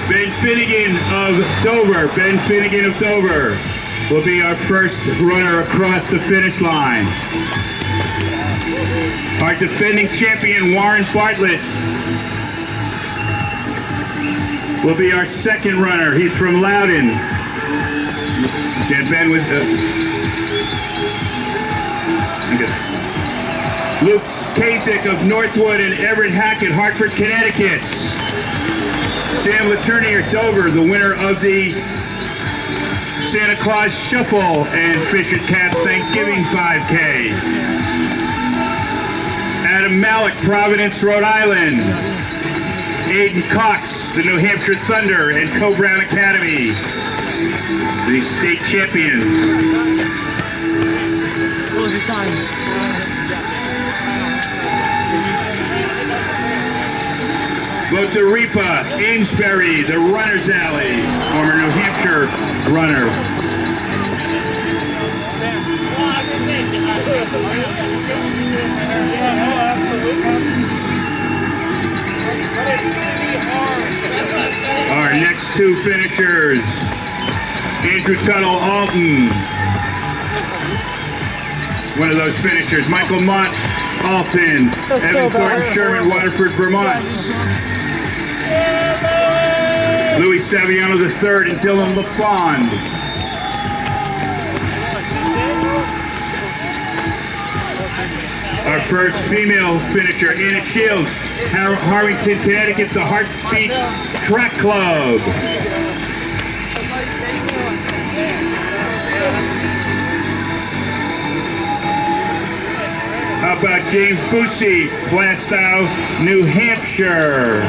Ben Finnegan of Dover. Ben Finnegan of Dover will be our first runner across the finish line. Our defending champion, Warren Bartlett, will be our second runner. He's from Loudon. Ben was Luke Kasich of Northwood and Everett Hackett, Hartford, Connecticut. Sam Letourneau of Dover, the winner of the Santa Claus Shuffle and Fisher Cats Thanksgiving 5K. Adam Malik, Providence, Rhode Island. Aiden Cox, the New Hampshire Thunder and Co-Brown Academy, the state champions. What was the time? Lotaripa, Amesbury, the Runner's Alley, former New Hampshire runner. Our next two finishers, Andrew Tuttle, Alton. One of those finishers, Michael Mott, Alton. Evan Thornton, Sherman, Waterford, Vermont. Louis Saviano III and Dylan LaFond. Our first female finisher, Anna Shields, Harwington, Connecticut, the Heartbeat Track Club. How about James Busey, Plastow, New Hampshire.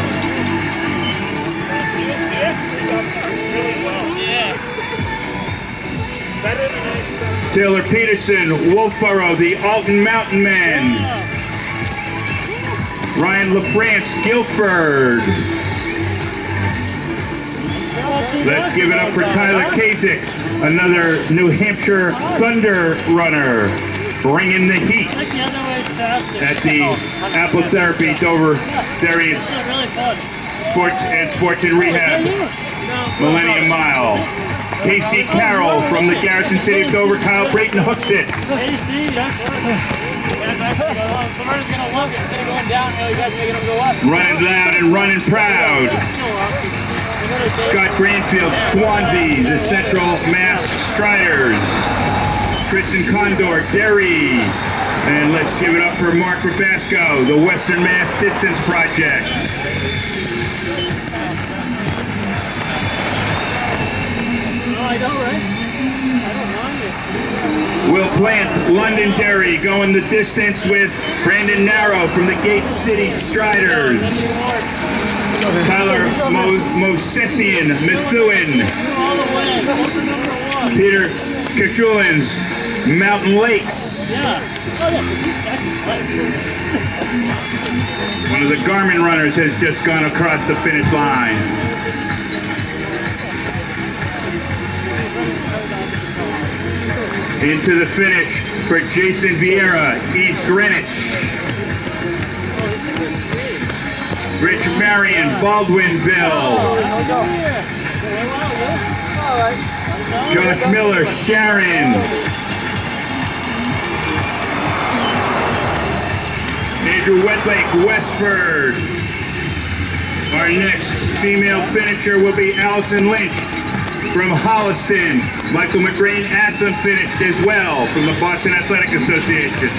Taylor Peterson, Wolfboro, the Alton Mountain Men. Ryan LaFrance, Guilford. Let's give it up for Tyler Kasich, another New Hampshire Thunder runner, bringing the heat at the Apple Therapy Dover Darien Sports and Rehab Millennium Mile. Casey Carroll from the Garrison City of Dover, Kyle Brayton hooks it. Running loud and running proud. Scott Granfield, Swansea, the Central Mass Striders. Kristen Condor, Derry. And let's give it up for Mark Rabasco, the Western Mass Distance Project. I know, right? I don't mind this. Will Plant, Londonderry, going the distance with Brandon Narrow from the Gate City Striders. Tyler Mosesian, Methuen. Peter Kashulins, Mountain Lakes. One of the Garmin runners has just gone across the finish line. Into the finish for Jason Vieira, East Greenwich. Rich Marion, Baldwinville. Josh Miller, Sharon. Andrew Westlake, Westford. Our next female finisher will be Allison Lynch from Holliston. Michael McGrain Aslam finished as well from the Boston Athletic Association.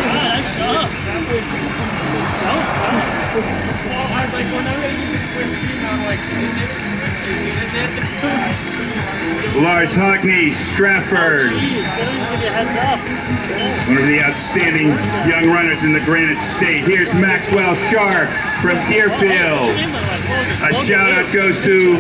Nice job. That was tough. I was like, whenever you switch team, I'm like, Lars Hogney, Stratford. One of the outstanding young runners in the Granite State. Here's Maxwell Sharp from Deerfield. A shout out goes to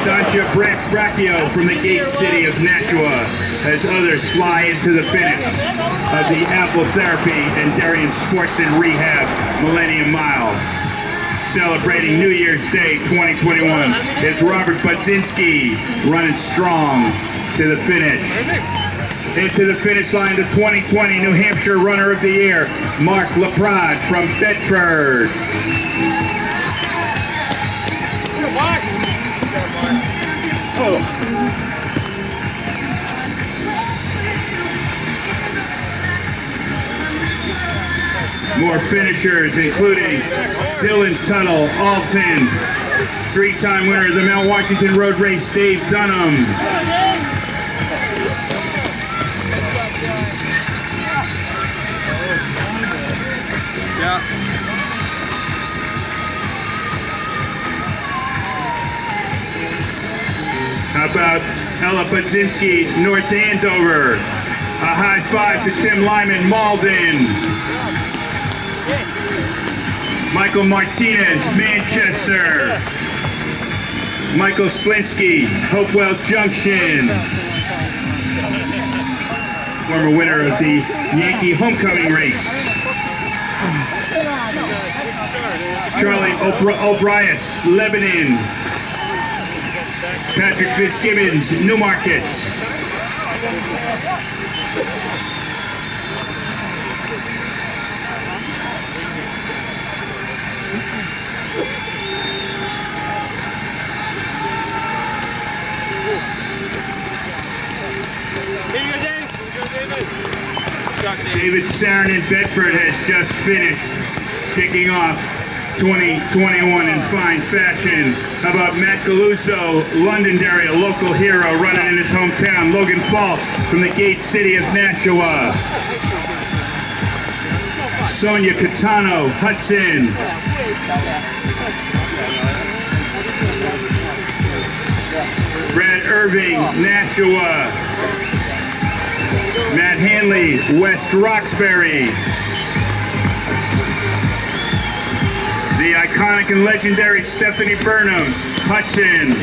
Dancia Bracchio from the Gate City of Nashua as others fly into the finish of the Apple Therapy and Darien Sports and Rehab Millennium Mile. Celebrating New Year's Day 2021 is Robert Budzinski running strong to the finish. Into the finish line, the 2020 New Hampshire Runner of the Year, Mark LaPrade from Bedford. More finishers, including Dylan Tuttle, Alton, three-time winner of the Mount Washington Road Race, Dave Dunham. How about Ella Budzinski, North Andover? A high five to Tim Lyman, Malden. Michael Martinez, Manchester. Michael Slinsky, Hopewell Junction. Former winner of the Yankee Homecoming Race. Charlie O'Brias, Lebanon. Patrick Fitzgibbons, Newmarket. David Sarin in Bedford has just finished, kicking off 2021 in fine fashion. How about Matt Galuso, Londonderry, a local hero running in his hometown. Logan Falk from the Gate City of Nashua. Sonia Catano, Hudson. Brad Irving, Nashua. Matt Hanley, West Roxbury. The iconic and legendary Stephanie Burnham, Hudson.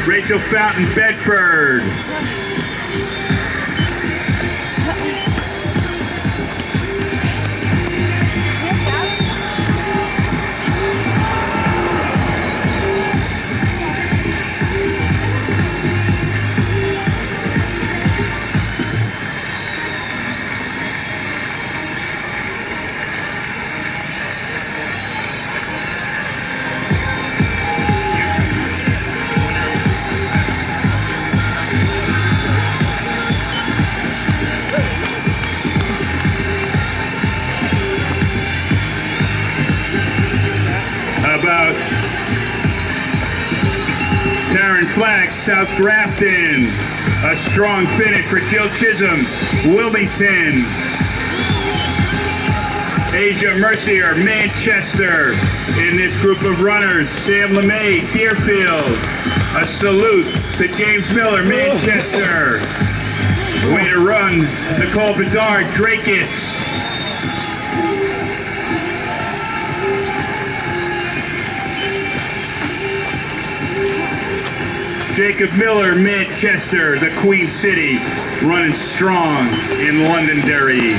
Rachel Fountain, Bedford. About Taryn Flack, South Grafton. A strong finish for Jill Chisholm, Wilmington. Asia Mercier, Manchester. In this group of runners, Sam LeMay, Deerfield. A salute to James Miller, Manchester. Way to run, Nicole Bedard, Drakeits. Jacob Miller, Manchester, the Queen City, running strong in Londonderry.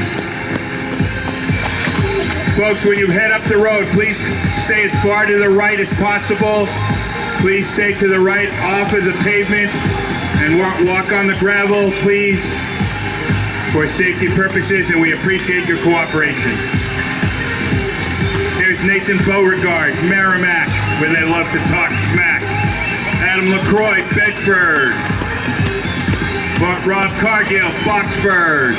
Folks, when you head up the road, please stay as far to the right as possible. Please stay to the right off of the pavement and walk on the gravel, please, for safety purposes, and we appreciate your cooperation. Here's Nathan Beauregard, Merrimack, where they love to talk smack. Adam LaCroix, Bedford. Rob Cargill, Foxford.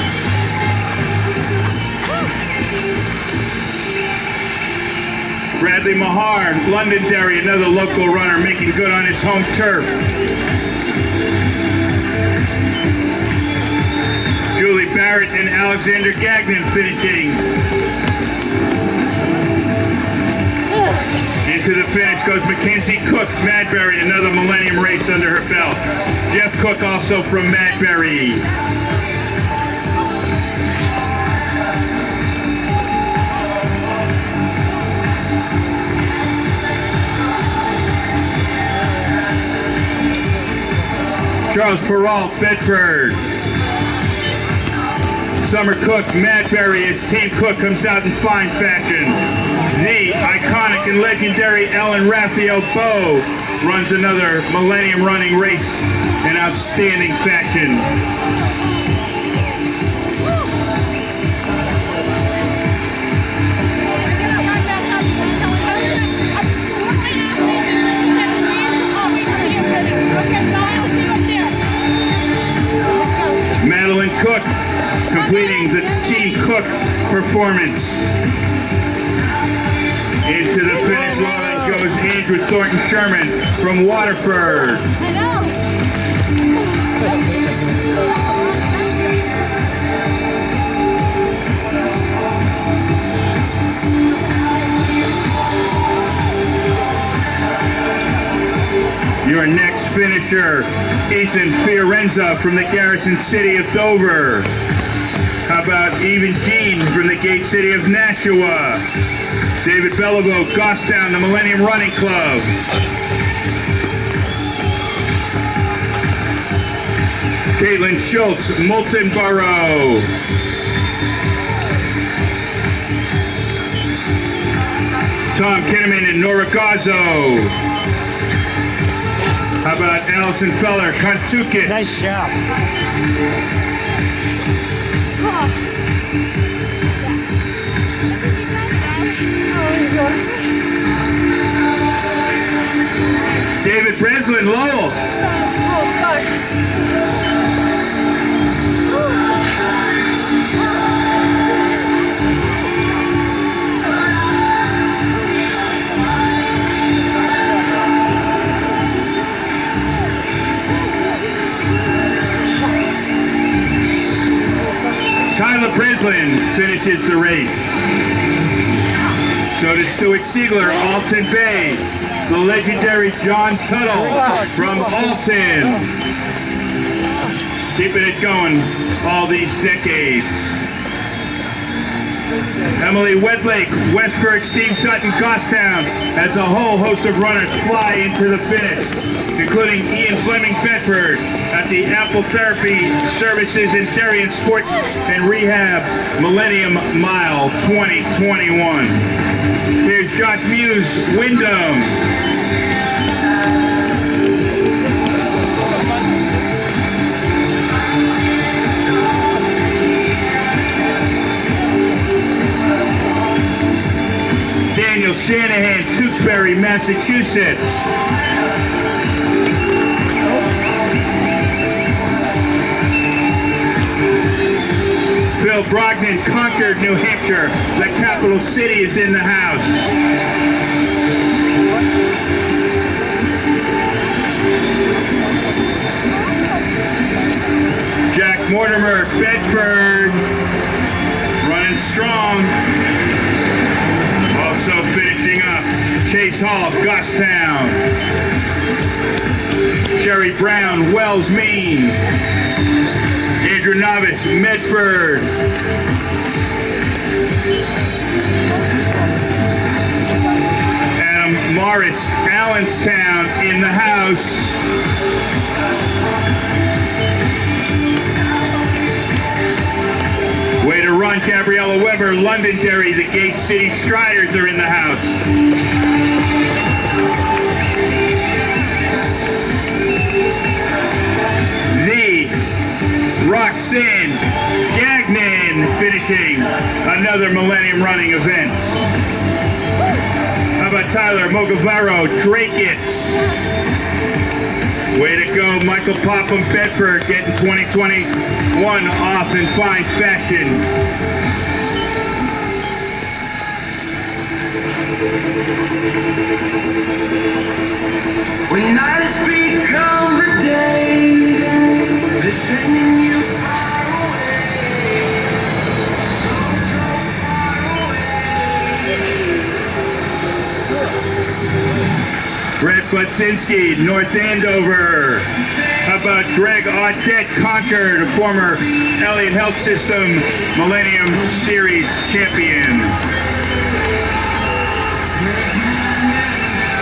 Bradley Mahar, Londonderry, another local runner making good on his home turf. Julie Barrett and Alexander Gagnon finishing. Into the finish goes Mackenzie Cook, Madbury, another Millennium race under her belt. Jeff Cook also from Madbury. Charles Perrault, Bedford. Summer Cook, Madbury, as Team Cook comes out in fine fashion. The iconic and legendary Ellen Raphael Bowe runs another Millennium running race in outstanding fashion. Cook completing the Team Cook performance. Into the finish line goes Andrew Thornton Sherman from Waterford. Your next finisher, Ethan Fiorenza from the Garrison City of Dover. How about Even Jean from the Gate City of Nashua? David Bellavo, Goffstown, the Millennium Running Club. Caitlin Schultz, Moulton Borough. Tom Kinnaman and Nora Gazzo. How about Allison Feller, Kentucky? Nice job. David Breslin, Lowell. Tyler Breslin finishes the race. So does Stuart Siegler, Alton Bay. The legendary John Tuttle from Alton. Keeping it going all these decades. Emily Wedlake, Westburg, Steve Dutton, Goffstown, as a whole host of runners fly into the finish, including Ian Fleming Bedford at the Apple Therapy Services in Darien Sports and Rehab Millennium Mile 2021. Here's Josh Muse, Wyndham. Daniel Shanahan, Tewksbury, Massachusetts. Bill Brogdon, Concord, New Hampshire. The capital city is in the house. Jack Mortimer, Bedford. Running strong. Also finishing up, Chase Hall, Goffstown. Sherry Brown, Wells, Maine. Andrew Novice, Medford. Adam Morris, Allenstown in the house. Way to run, Gabriella Weber, Londonderry. The Gate City Striders are in the house. Roxanne Gagnon finishing another Millennium Running event. How about Tyler Mogavaro, Drakeits? Way to go, Michael Popham Bedford, getting 2021 off in fine fashion. When nights become the day, they're sending you far away, so far away. Brett Butzinski, North Andover. How about Greg Audette, Concord, a former Elliott Health System Millennium Series champion.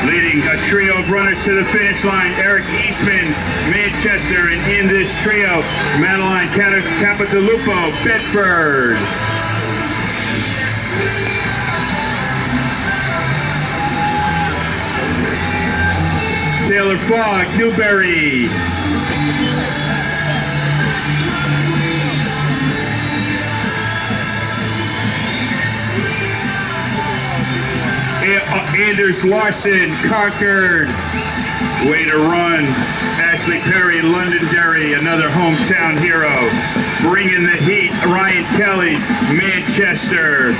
Leading a trio of runners to the finish line, Eric Eastman, Manchester, and in this trio, Madeline Capitalupo, Bedford. Taylor Fogg, Newberry. Anders Larson, Concord. Way to run. Ashley Perry, Londonderry, another hometown hero. Bringing the heat, Ryan Kelly, Manchester.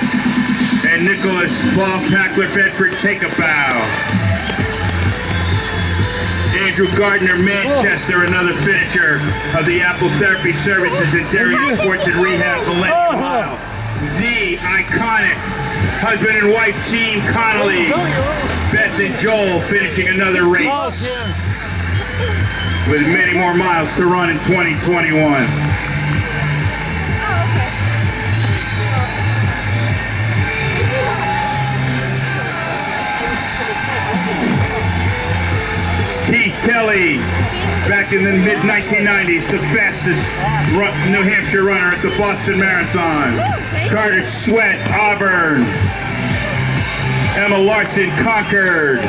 And Nicholas Paul Packler, Bedford, take a bow. Andrew Gardner, Manchester, another finisher of the Apple Therapy Services and Dairy Sports and Rehab Millennium Mile. The iconic husband and wife team Connolly, Beth and Joel finishing another race with many more miles to run in 2021. Keith Kelly, back in the mid-1990s, the fastest New Hampshire runner at the Boston Marathon. Carter Sweat, Auburn. Emma Larson, Concord.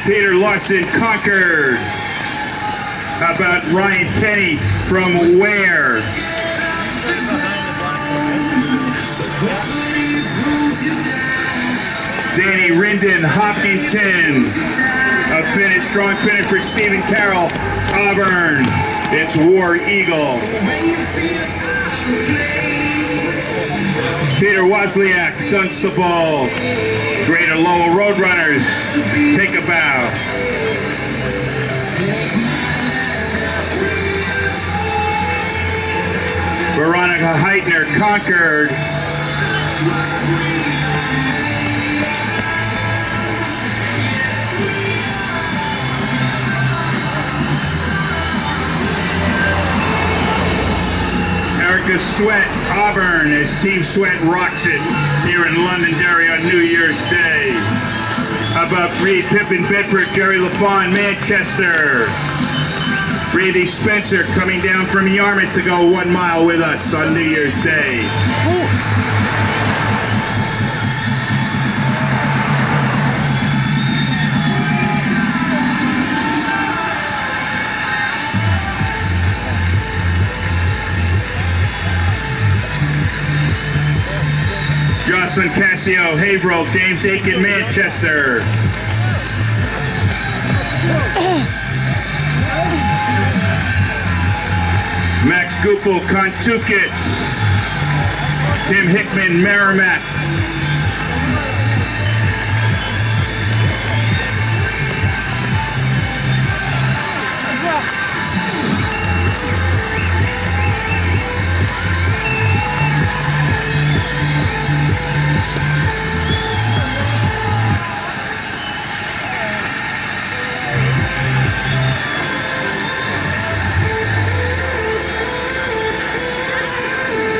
Peter Larson, Concord. How about Ryan Kenny from Ware? Danny Rinden, Hopkinton. A finish, strong finish for Stephen Carroll, Auburn. It's War Eagle. Peter Wozniak, Dunstable. Greater Lowell Roadrunners, take a bow. Veronica Heitner, Concord. Erica Sweat, Auburn, as Team Sweat rocks it here in Londonderry on New Year's Day. How about Reed Pippin, Bedford, Jerry LaFawn, Manchester. Randy Spencer coming down from Yarmouth to go 1 mile with us on New Year's Day. Jocelyn Cassio, Haverhill, James Aiken, Manchester. Max Goupel, Contucket. Tim Hickman, Merrimack.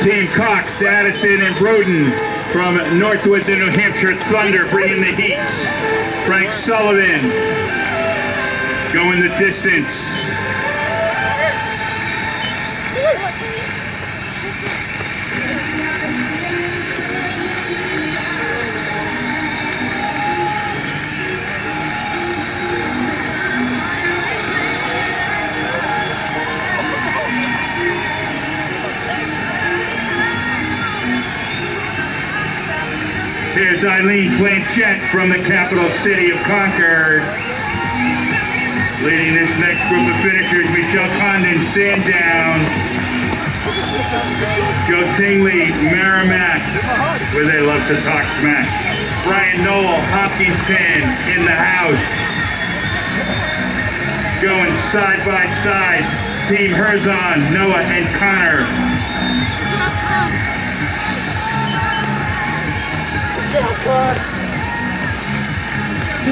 Team Cox, Addison, and Broden from Northwood, the New Hampshire Thunder, bringing the heat. Frank Sullivan going the distance. Here's Eileen Planchette from the capital city of Concord. Leading this next group of finishers, Michelle Condon, Sandown. Joe Tingley, Merrimack, where they love to talk smack. Brian Noel, Hopkinton, in the house. Going side by side, Team Herzon, Noah and Connor.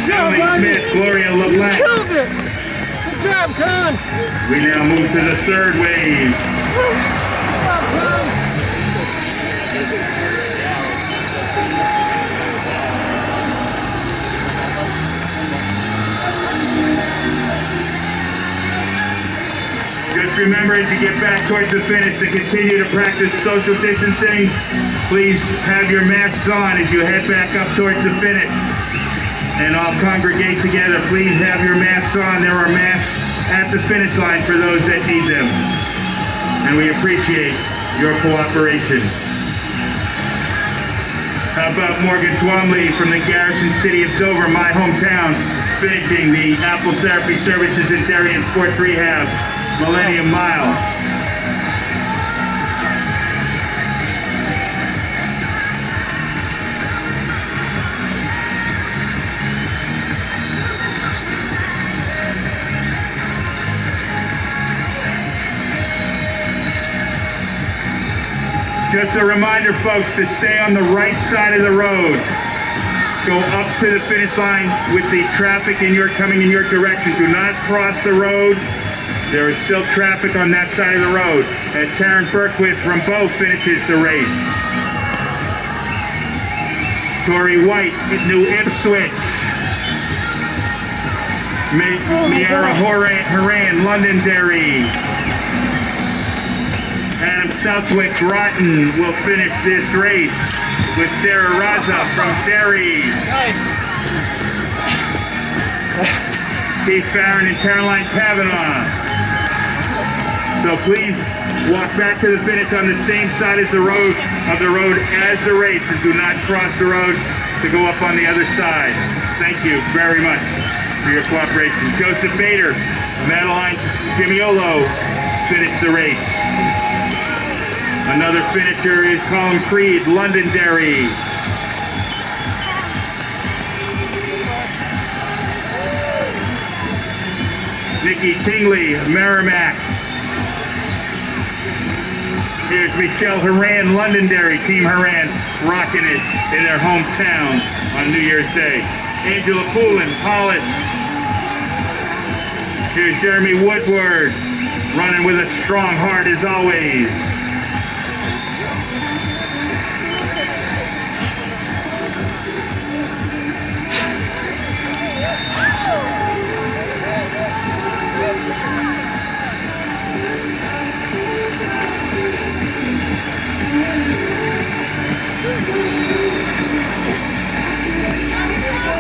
Emily Smith, Gloria LeBlanc. Killed it! Good job, Con! We now move to the third wave. Just remember, as you get back towards the finish, to continue to practice social distancing. Please have your masks on as you head back up towards the finish. And all congregate together. Please have your masks on. There are masks at the finish line for those that need them. And we appreciate your cooperation. How about Morgan Twomley from the Garrison City of Dover, my hometown, finishing the Apple Therapy Services in Dairy and Sports Rehab Millennium Mile. Just a reminder, folks, to stay on the right side of the road. Go up to the finish line with the traffic coming in your direction. Do not cross the road. There is still traffic on that side of the road. As Karen Berquist from Bow finishes the race. Tori White, New Ipswich. Miara Horan, Londonderry. Adam Southwick Groton will finish this race with Sarah Raza from Derry. Nice. Keith Farron and Caroline Kavanaugh. So please walk back to the finish on the same side as the road as the race, and do not cross the road to go up on the other side. Thank you very much for your cooperation. Joseph Bader, Madeline Gimiolo finished the race. Another finisher is Colin Creed, Londonderry. Nikki Tingley, Merrimack. Here's Michelle Horan, Londonderry. Team Horan rocking it in their hometown on New Year's Day. Angela Poulin, Hollis. Here's Jeremy Woodward, running with a strong heart as always.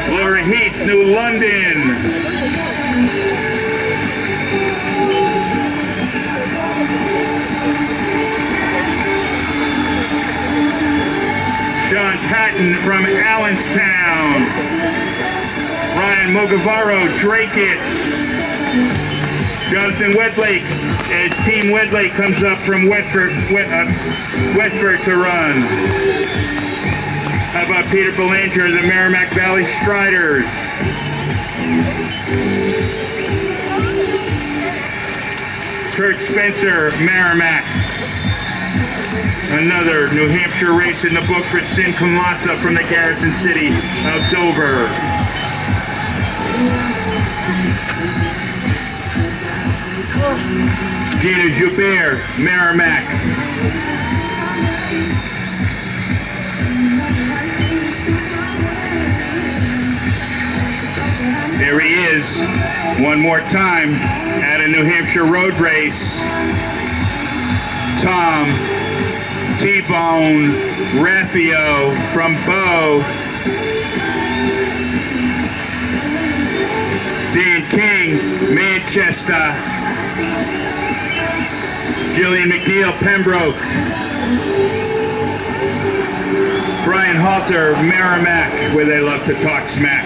Laura Heath, New London. Sean Patton from Allenstown. Ryan Mogavaro, Drake-It. Jonathan Wedlake, as Team Wedlake comes up from Westford to run. How about Peter Belanger, the Merrimack Valley Striders? Kurt Spencer, Merrimack. Another New Hampshire race in the book for Sin Kumlasa from the Garrison City of Dover. Gina Joubert, Merrimack. There he is, one more time at a New Hampshire road race. Tom T-Bone Raffio from Bow. Dan King, Manchester. Jillian McNeil, Pembroke. Brian Halter, Merrimack, where they love to talk smack.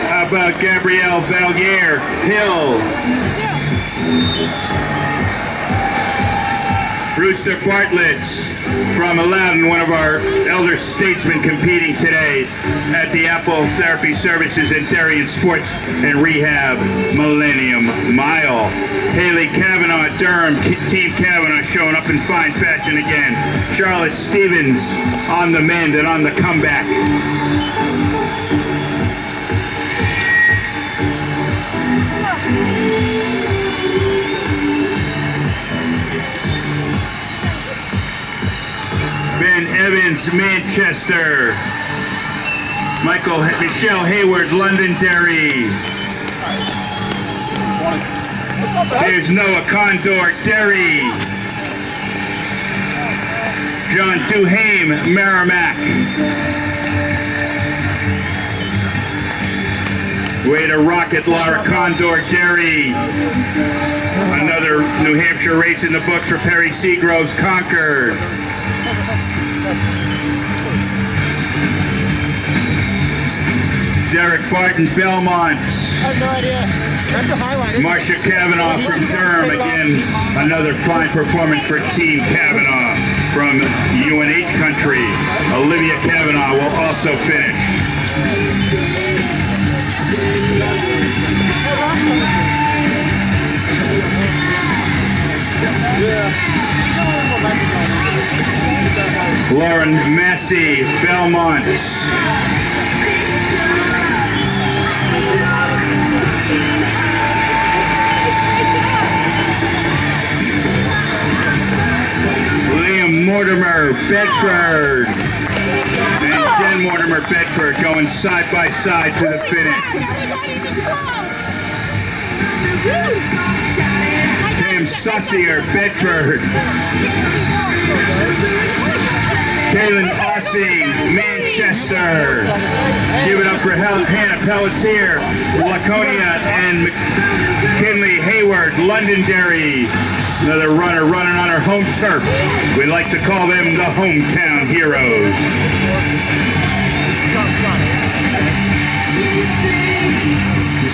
How about Gabrielle Valliere, Hill. Brewster Bartlett from Aladdin, one of our elder statesmen competing today at the Apple Therapy Services in Dairy and Sports and Rehab Millennium Mile. Haley Kavanaugh, Durham, Team Kavanaugh showing up in fine fashion again. Charlotte Stevens on the mend and on the comeback. Ben Evans, Manchester. Michelle Hayward, Londonderry. There's Noah Condor, Derry. John Duhame, Merrimack. Way to rock it, Laura Condor, Derry. Another Another New Hampshire race in the books for Perry Seagrove's Concord. Derek Barton, Belmont. I have no idea. That's a highlight. Marcia Kavanaugh from Durham. Again, another fine performance for Team Kavanaugh from UNH country. Olivia Kavanaugh will also finish. Lauren Massey, Belmont. Liam Mortimer, Bedford. And Jen Mortimer, Bedford going side by side to the finish. Cam Saucier, Bedford. Kaylin Ossing, Manchester. Give it up for Hannah Pelletier, Laconia, and McKinley Hayward, Londonderry. Another runner running on her home turf. We like to call them the hometown heroes.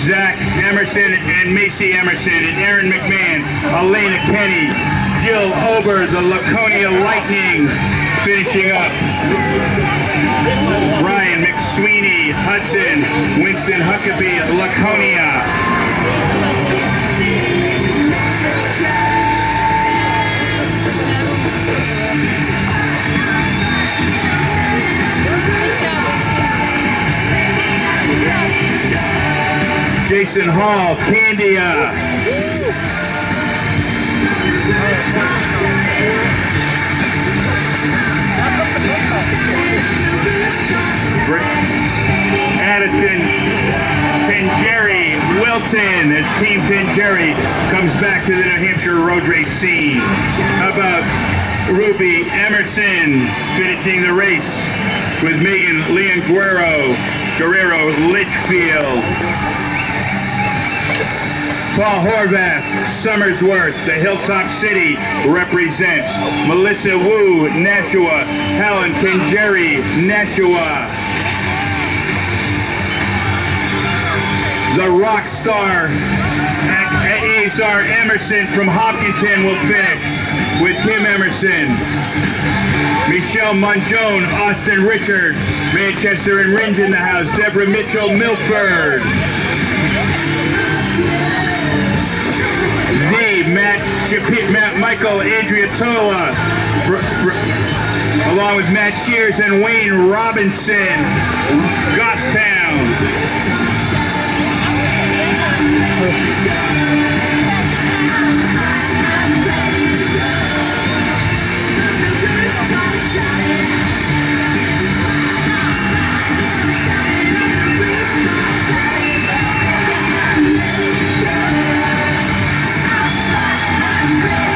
Zach Emerson and Macy Emerson and Aaron McMahon, Elena Kenny, Jill Ober, the Laconia Lightning, finishing up. Brian McSweeney, Hudson, Winston Huckabee, Laconia. Jason Hall, Candia. Addison Tenjerry, Wilton, as Team Tenjerry comes back to the New Hampshire road race scene. How about Ruby Emerson finishing the race with Megan Leon Guerrero Litchfield. Paul Horvath, Somersworth, the Hilltop City represents. Melissa Wu, Nashua. Helen Tenjerry, Nashua. The rock star Azar Emerson from Hopkinton will finish with Kim Emerson. Michelle Monjone, Austin Richard, Manchester and Ringe in the house. Deborah Mitchell, Milford. Matt Michael Adriatola, along with Matt Shears and Wayne Robinson, Goffstown.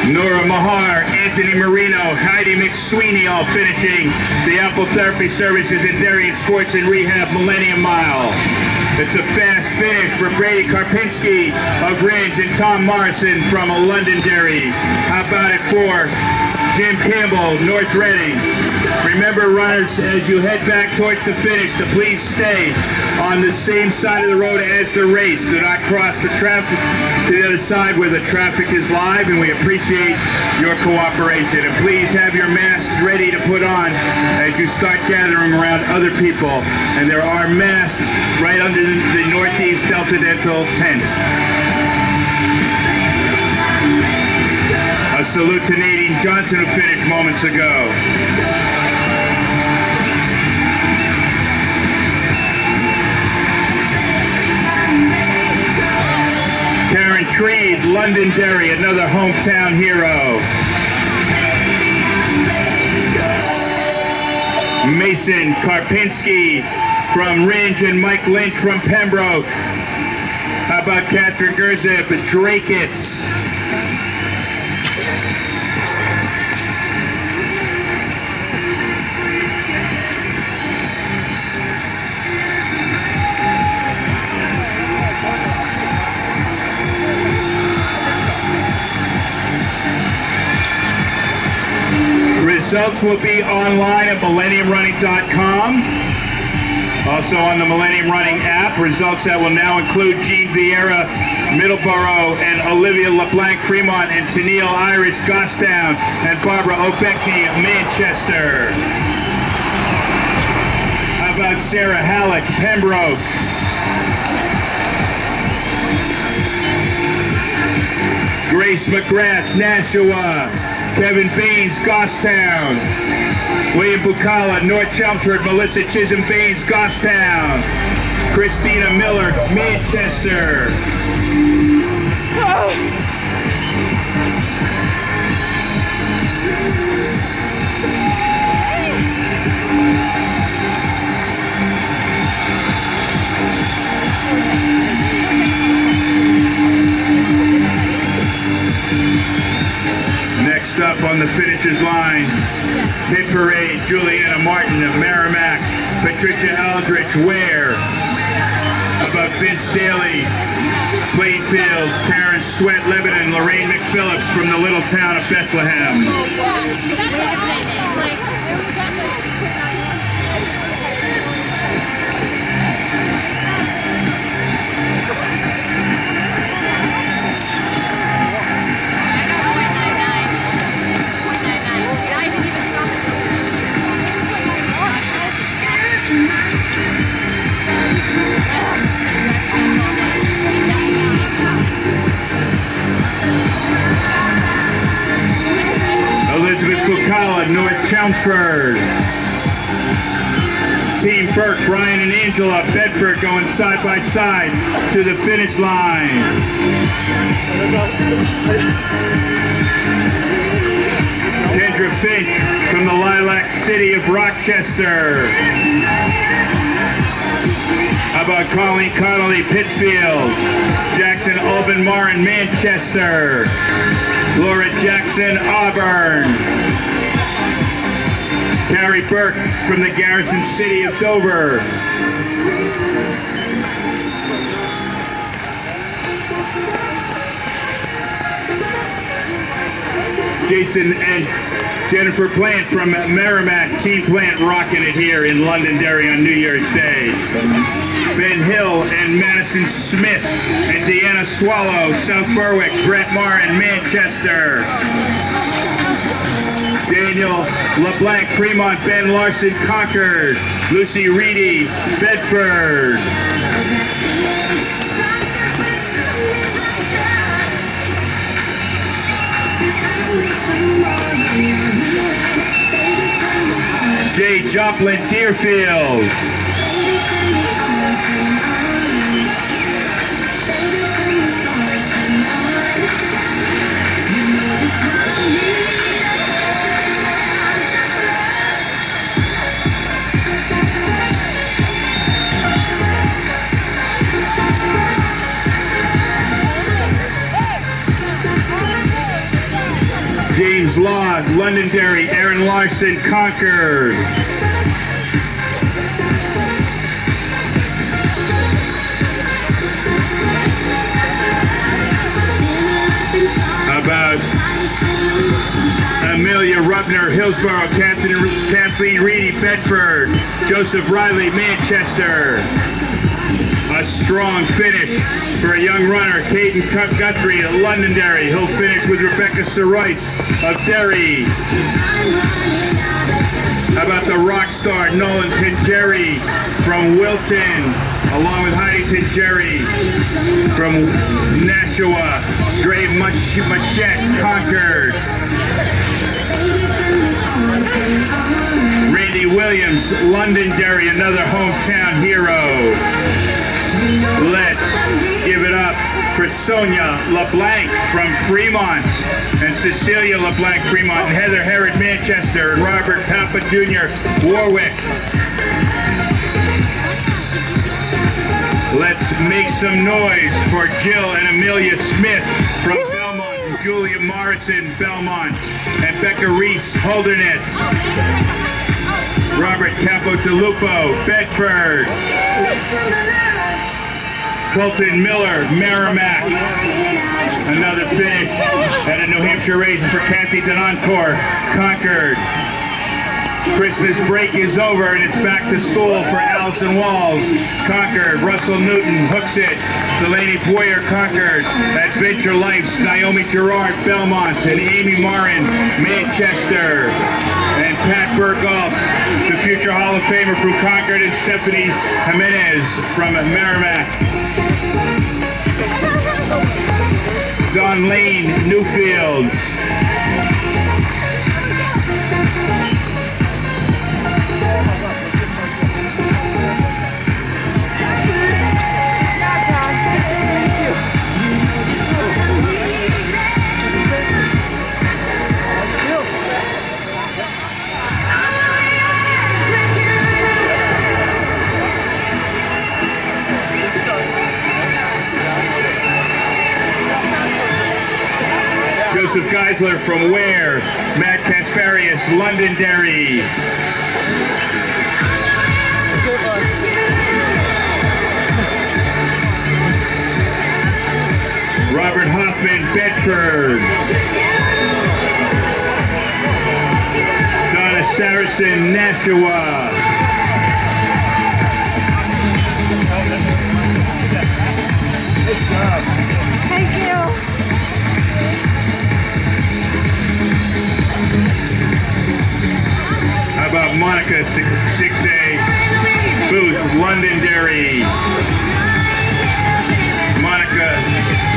Nora Mahar, Anthony Marino, Heidi McSweeney all finishing the Apple Therapy Services in Darien Sports and Rehab Millennium Mile. It's a fast finish for Brady Karpinski of Ringe and Tom Morrison from Londonderry. How about it for Jim Campbell, North Reading. Remember, runners, as you head back towards the finish, to please stay on the same side of the road as the race. Do not cross the traffic to the other side where the traffic is live, and we appreciate your cooperation. And please have your masks ready to put on as you start gathering around other people. And there are masks right under the Northeast Delta Dental tent. A salute to Nadine Johnson, who finished moments ago. Karen Creed, Londonderry, another hometown hero. Mason Karpinski from Ringe and Mike Lynch from Pembroke. How about Catherine Gerzip, Drakeits? results will be online at millenniumrunning.com. Also on the Millennium Running app, results that will now include Jean Vieira, Middleborough, and Olivia LeBlanc Fremont, and Tennille Irish Goffstown, and Barbara O'Beckney Manchester. How about Sarah Halleck, Pembroke? Grace McGrath, Nashua. Kevin Baines, Goffstown. William Bucala, North Chelmsford. Melissa Chisholm Baines, Goffstown. Christina Miller, Manchester. Next up on the finishers line, Hit Parade, Juliana Martin of Merrimack, Patricia Aldrich, Ware. About Vince Daly, Plainfield, Karen Sweat, Lebanon, Lorraine McPhillips from the little town of Bethlehem. Elizabeth Bucala, North Chelmsford. Team Burke, Brian and Angela, Bedford going side by side to the finish line. Kendra Finch from the Lilac City of Rochester. How about Colleen Connolly, Pittsfield. Jackson Alban-Marin, Manchester. Laura Jackson, Auburn. Carrie Burke from the Garrison City of Dover. Jason and Jennifer Plant from Merrimack, Team Plant rocking it here in Londonderry on New Year's Day. Ben Hill and Madison Smith and Deanna Swallow, South Berwick, Brett Marr and Manchester. Daniel LeBlanc, Fremont, Ben Larson, Concord. Lucy Reedy, Bedford. Jay Joplin, Deerfield. James Law, Londonderry, Aaron Larson, Concord. About Amelia Rupner, Hillsborough, Kathleen Reedy, Bedford, Joseph Riley, Manchester. A strong finish for a young runner, Caden Guthrie at Londonderry. He'll finish with Rebecca Soroyce of Derry. How about the rock star, Nolan Tingerry from Wilton, along with Heidi Tingerry from Nashua. Dre Machette, Concord. Randy Williams, Londonderry, another hometown hero. Let's give it up for Sonia LeBlanc from Fremont, and Cecilia LeBlanc, Fremont, and Heather Herod, Manchester, and Robert Papa Jr., Warwick. Let's make some noise for Jill and Amelia Smith from Belmont, and Julia Morrison, Belmont, and Becca Reese, Holderness. Robert Capodilupo, Bedford. Colton Miller, Merrimack. Another finish at a New Hampshire race for Kathy Denoncourt, Concord. Christmas break is over and it's back to school for Allison Walls, Concord. Russell Newton, Hooksett. Delaney Boyer, Concord. Adventure Life's Naomi Gerard, Belmont. And Amy Marin, Manchester. And Pat Bergholz, the future Hall of Famer from Concord, and Stephanie Jimenez from Merrimack. Don Lane, Newfields. Joseph Geisler from Ware, Matt Kasparius, Londonderry. Robert Hoffman, Bedford. Donna Saracen, Nashua. Thank you. How about Monica, 6A, Booth, Londonderry. Monica,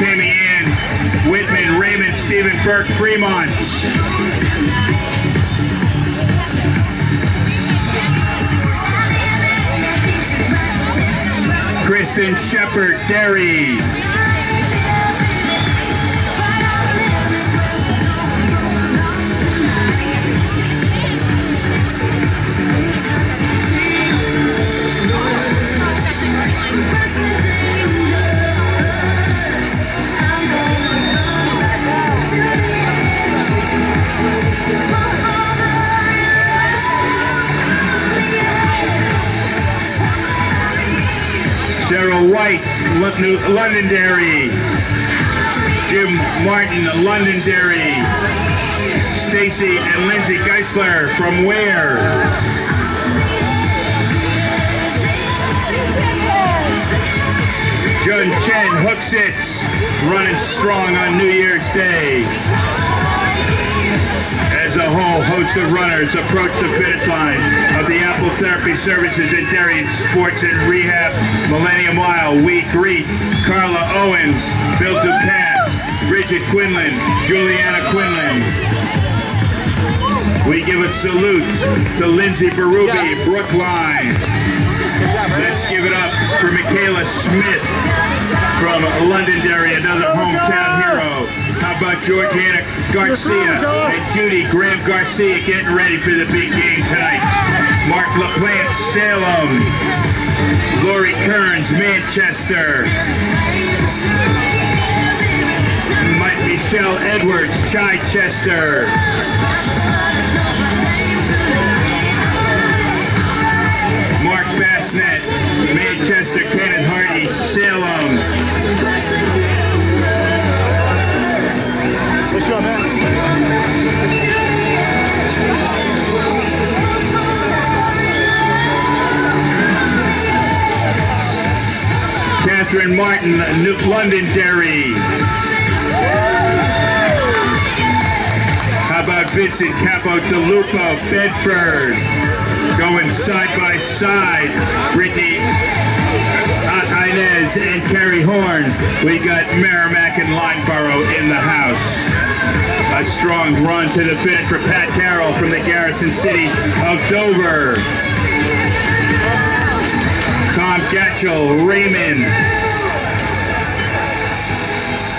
Tammy Ann, Whitman, Raymond, Stephen Burke, Fremont. Kristen Shepard, Derry. Sarah White, Londonderry. Jim Martin, Londonderry. Stacy and Lindsay Geisler from Ware. Jun Chen, Hooksett, running strong on New Year's Day. As a whole host of runners approach the finish line of the Apple Therapy Services and Dairy Sports and Rehab Millennium Mile. We greet Carla Owens, Bill Ducasse, Bridget Quinlan, Juliana Quinlan. We give a salute to Lindsay Berube, Brookline. Let's give it up for Michaela Smith from Londonderry, another hometown hero. How about Georgiana Garcia and Judy Graham Garcia getting ready for the big game tonight. Mark LaPlante, Salem. Lori Kearns, Manchester. Michelle Edwards, Chichester. Mark Bassnett, Manchester. Kenneth Hardy, Salem. What's your man? Catherine Martin, Londonderry. How about Vincent Capo DeLupo, Bedford? Going side by side. Brittany Inez and Carrie Horn. We got Merrimack and Lineborough in the house. A strong run to the finish for Pat Carroll from the Garrison City of Dover. Tom Gatchell, Raymond.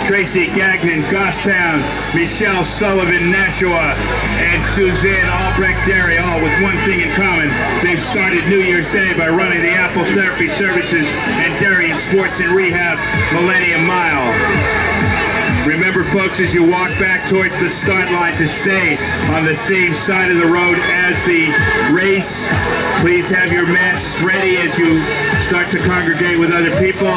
Tracy Gagnon, Goffstown. Michelle Sullivan, Nashua. And Suzanne Albrecht, Derry, all with one thing in common. They've started New Year's Day by running the Apple Therapy Services and Dairy and Sports and Rehab Millennium Mile. Remember, folks, as you walk back towards the start line to stay on the same side of the road as the race. Please have your masks ready as you start to congregate with other people.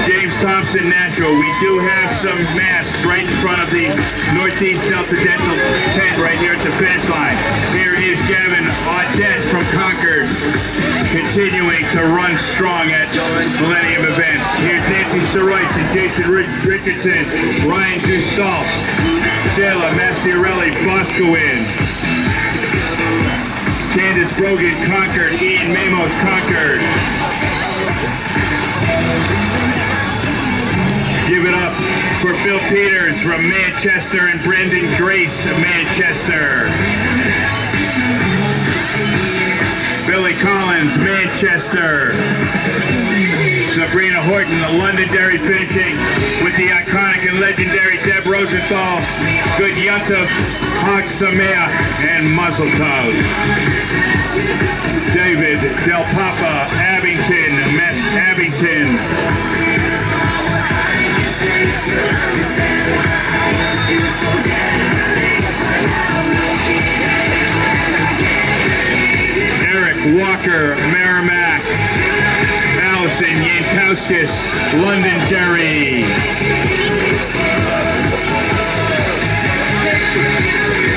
James Thompson, Nashua. We do have some masks right in front of the Northeast Delta Dental tent right here at the finish line. Here is Gavin Audette from Concord, continuing to run strong at Millennium events. Here's Nancy Soroyce and Jason Richardson, Ryan Dussault, Jayla Massiarelli, Boscawen, Candace Brogan, Concord, Ian Mamos, Concord. Give it up for Phil Peters from Manchester and Brendan Grace of Manchester. Billy Collins, Manchester. Sabrina Horton, the Londonderry, finishing with the iconic and legendary Deb Rosenthal. Good Yontif, Hag Sameach, and Mazel Tov. David Del Papa, Abington, Mess Abington. Eric Walker, Merrimack. Allison Yankowskis, Londonderry.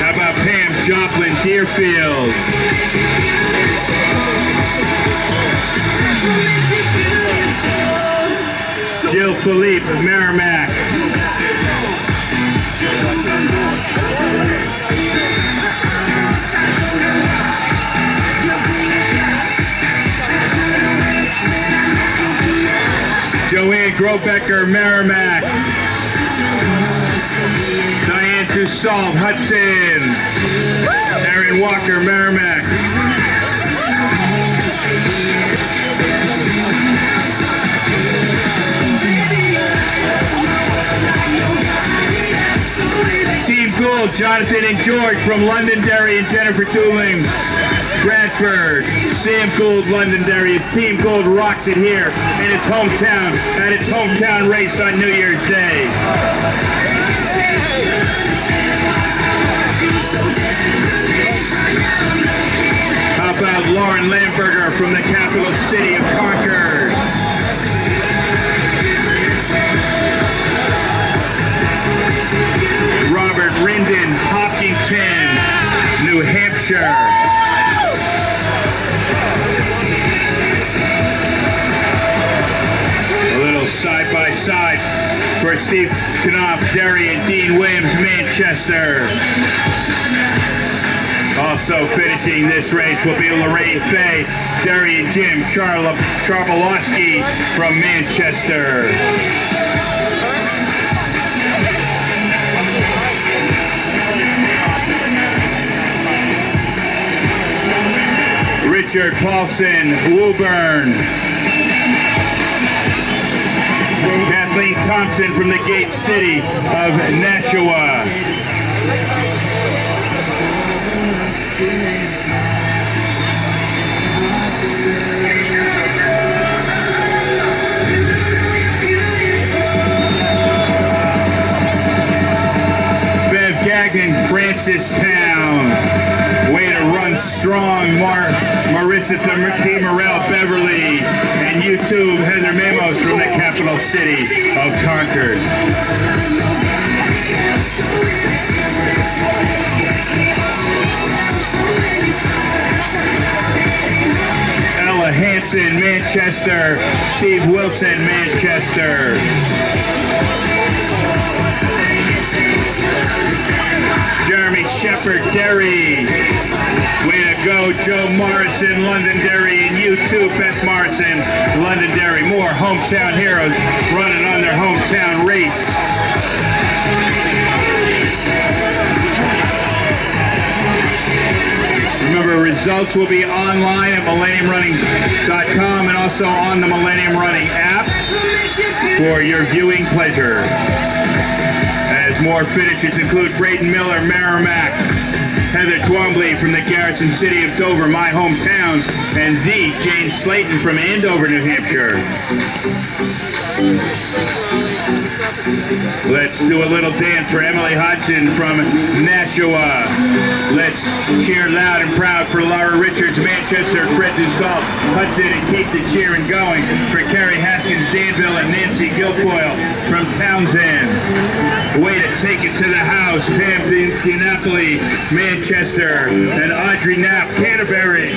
How about Pam Joplin, Deerfield? Jill Philippe, Merrimack. Joanne Grobecker, Merrimack. Diane Dussault, Hudson. Aaron Walker, Merrimack. Team Gould, Jonathan and George from Londonderry and Jennifer Dooling, Bradford. Sam Gould, Londonderry. It's Team Gould rocks it here in its hometown at its hometown race on New Year's Day. How about Lauren Lamberger from the capital city of Concord? Robert Rinden, Hopkinton, New Hampshire. A little side-by-side for Steve Knopf, Derry, and Dean Williams, Manchester. Also finishing this race will be Lorraine Fay, Derry, and Jim Charbalowski from Manchester. Richard Paulson, Woburn. Kathleen Thompson from the Gate City of Nashua. Bev Gagnon, Francistown. Way to run strong, Marissa T. Morrell, Beverly, and YouTube, Heather Mamos from the capital city of Concord. Ella Hansen, Manchester. Steve Wilson, Manchester. Jeremy Shepard, Derry. Way to go, Joe Morrison, Londonderry, and you too, Beth Morrison, Londonderry. More hometown heroes running on their hometown race. Remember, results will be online at millenniumrunning.com and also on the Millennium Running app for your viewing pleasure. As more finishes include Braden Miller, Merrimack, Heather Twombly from the Garrison City of Dover, my hometown, and Z. Jane Slayton from Andover, New Hampshire. Let's do a little dance for Emily Hodgson from Nashua. Let's cheer loud and proud for Laura Richards, Manchester, Fred Dussault, Hudson, and keep the cheering going for Carrie Haskins, Danville, and Nancy Guilfoyle from Townsend. Way to take it to the house, Pam DiNapoli, Manchester, and Audrey Knapp, Canterbury.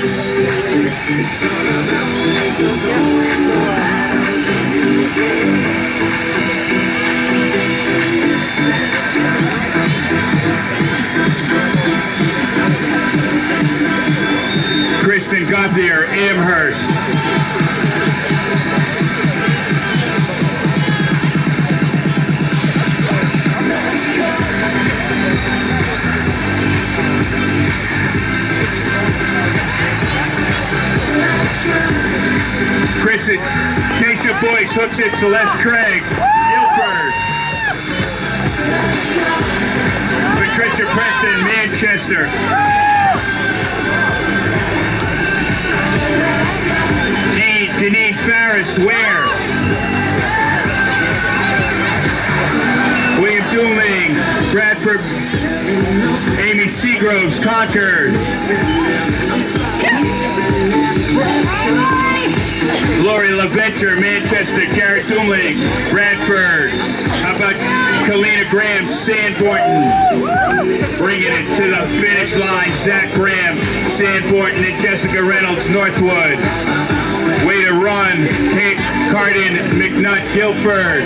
Kristen Gauthier, Amherst. Kristen, Keisha Boyce, hooks it, Celeste Craig, Guilford. Patricia Preston, Manchester. Janine Farris, Ware. William Dooling, Bradford. Amy Seagroves, Concord. Lori LaVenture, Manchester. Jared Dooling, Bradford. How about Kalina Graham, Sandborton? Bringing it to the finish line. Zach Graham, Sandborton, and Jessica Reynolds, Northwood. Way to run, Kate Cardin, McNutt, Guilford.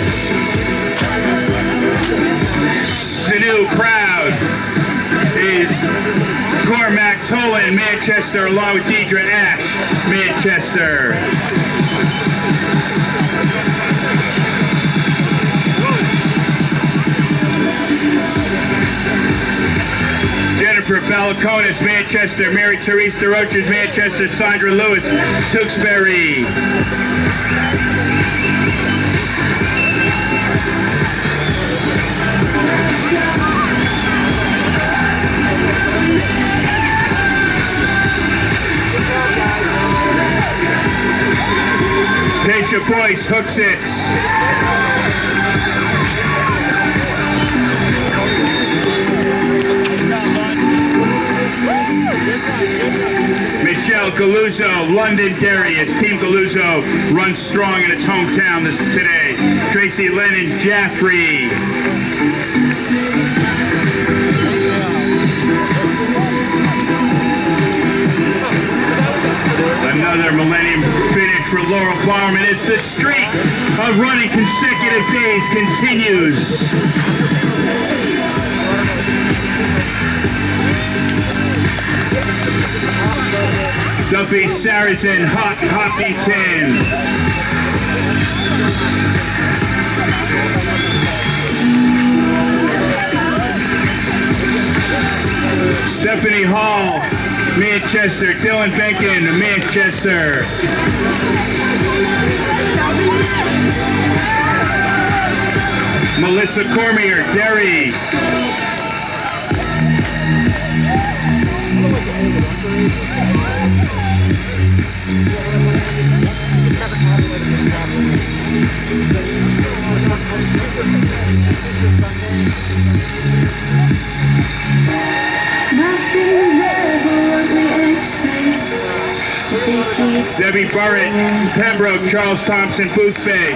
Sanu crowd is Cormac Tolan, Manchester, along with Deidre Ash, Manchester. Jennifer Balakonis, Manchester. Mary Therese DeRoches, Manchester. Sandra Lewis, Tewksbury. Tasha Boyce, hooks it. Michelle Galuzzo, Londonderry, as Team Galuzzo runs strong in its hometown today. Tracy Lennon Jaffrey. Another Millennium finish for Laurel Barman as the streak of running consecutive days continues. Duffy Saracen, Hoppington. Stephanie Hall, Manchester. Dylan Benkin, Manchester. Melissa Cormier, Derry. Debbie Burrett, Pembroke, Charles Thompson, Booth Bay.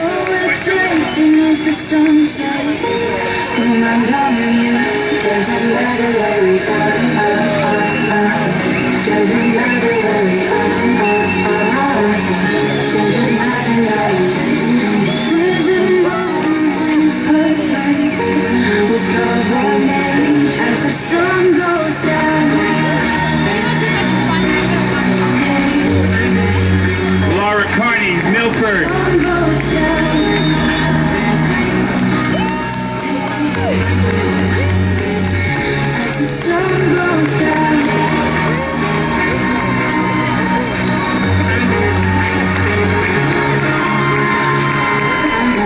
Laura Carney, Milford.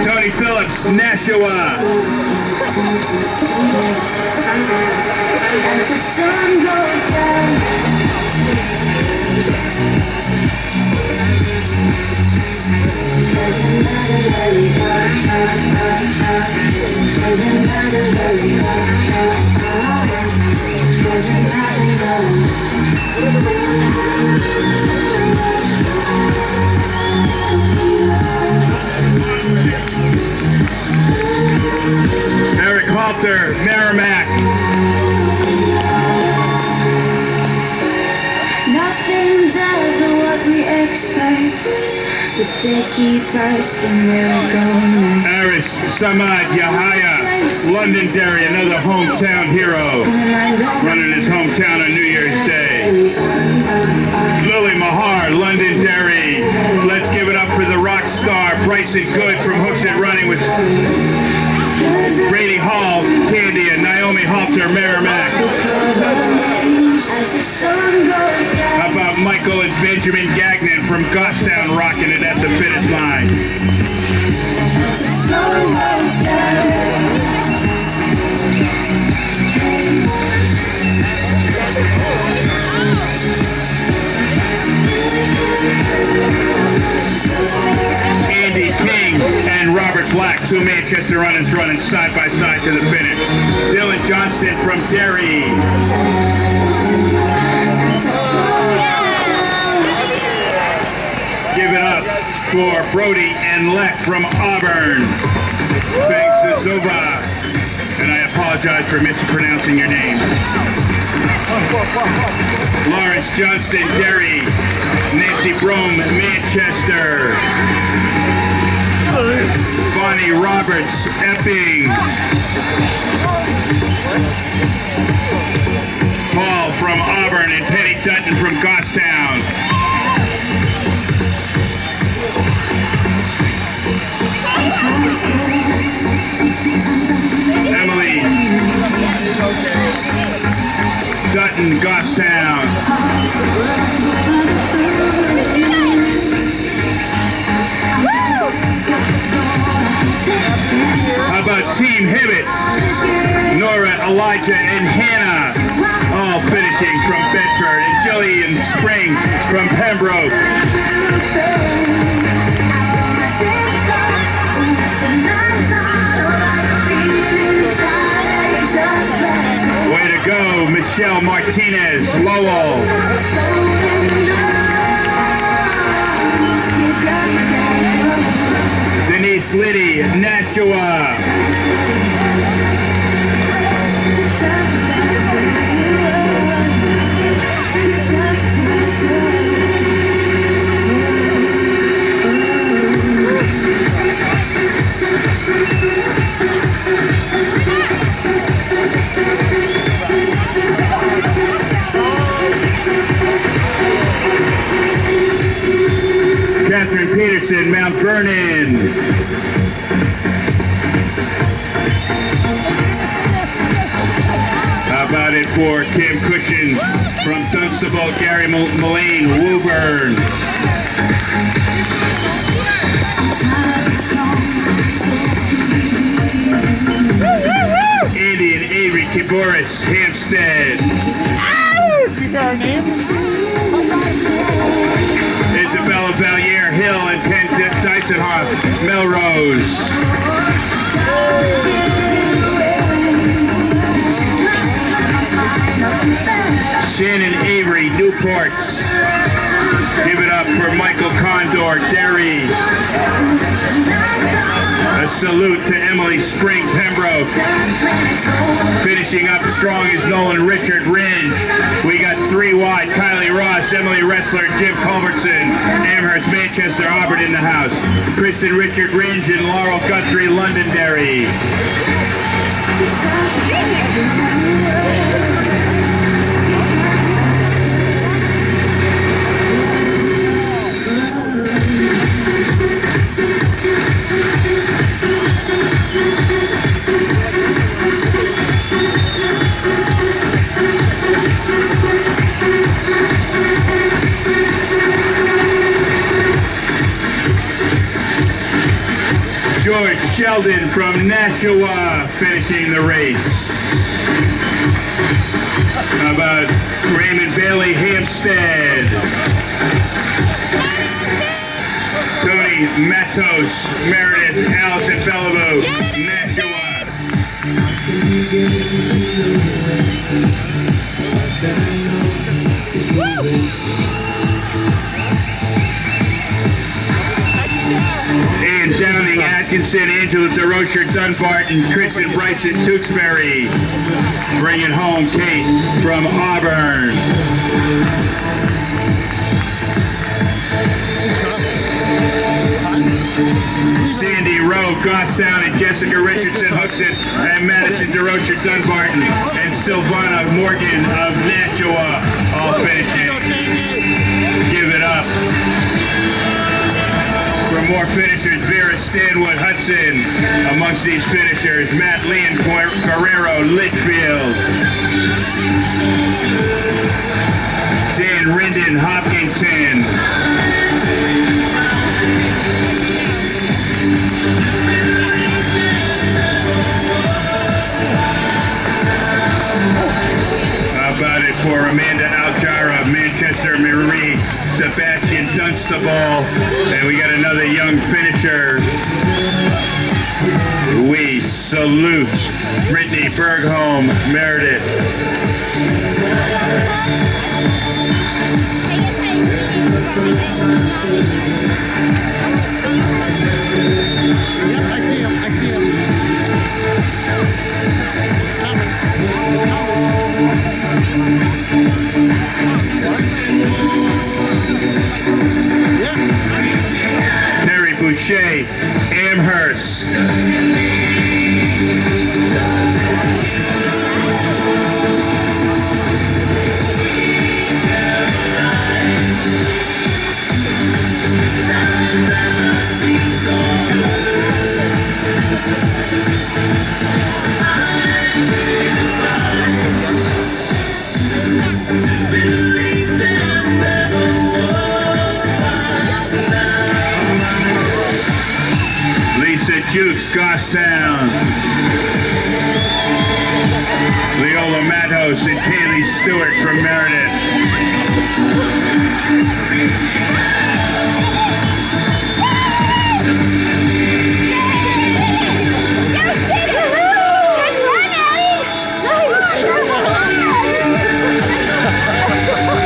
Tony Phillips, Nashua. As the sun goes down. Doesn't matter where we are. Eric Halter, Merrimack. Nothing's ever what we expect, but they keep asking where we're going next. Aris Samad Yahaya, Londonderry, another hometown hero, running his hometown on New Year's Day. Lily Mahar, Londonderry. Let's give it up for the rock star Bryson Good from Hooks and Running with Brady Hall, Candy, and Naomi Halter, Merrimack. How about Michael and Benjamin Gagnon from Goffstown rocking it at the finish line? Andy King and Robert Black, two Manchester runners running side by side to the finish. Dylan Johnston from Derry. Give it up for Brody and Leck from Auburn. Thanks to Zova. And I apologize for mispronouncing your name. Lawrence Johnston, Derry. Nancy Brome, Manchester. Bonnie Roberts, Epping. Paul from Auburn and Penny Dutton from Goffstown. Emily Dutton, Goffstown. How about Team Hibbett? Nora, Elijah, and Hannah, all finishing from Bedford, and Jillian Spring from Pembroke. Way to go, Michelle Martinez, Lowell. Denise Liddy, Nashua. Catherine Peterson, Mount Vernon. How about it for Kim Cushion from Dunstable, Gary Mullane, Woburn. Andy and Avery Kiboris, Hampstead. You got our name? Isabella Valier, Hill, and Penn Dysonhoff, Melrose. Shannon Avery, Newport. Give it up for Michael Condor, Derry. A salute to Emily Spring, Pembroke. Finishing up strong is Nolan Richard, Ringe. We got 3 wide, Kylie Ross, Emily Ressler, Jim Culbertson, Amherst, Manchester, Auburn in the house. Kristen Richard, Ringe, and Laurel Guthrie, Londonderry. George Sheldon from Nashua finishing the race. How about Raymond Bailey, Hampstead? Tony Matos, Meredith, Allison Bellevue, Nashua. And Downing, Atkinson, Angela DeRocher, Dunbarton, Chris and Bryson, Tewksbury. Bringing home Kate from Auburn. Sandy Rowe, Goffstown, and Jessica Richardson, Hookson, and Madison DeRocher, Dunbarton, and Silvana Morgan of Nashua, all finishing. Give it up. For more finishers, Vera Stanwood Hudson amongst these finishers. Matt Lee and Guerrero Litchfield. Dan Rinden Hopkinton. How about it for Amanda Aljara of Manchester, Marie Sebastian Dunstable, and we got another young finisher. We salute Brittany Bergholm Meredith. Yep, I see him. Terry Boucher, Amherst. Lisa Jukes, Goffstown. Leola Matos and Kaylee Stewart from Meredith.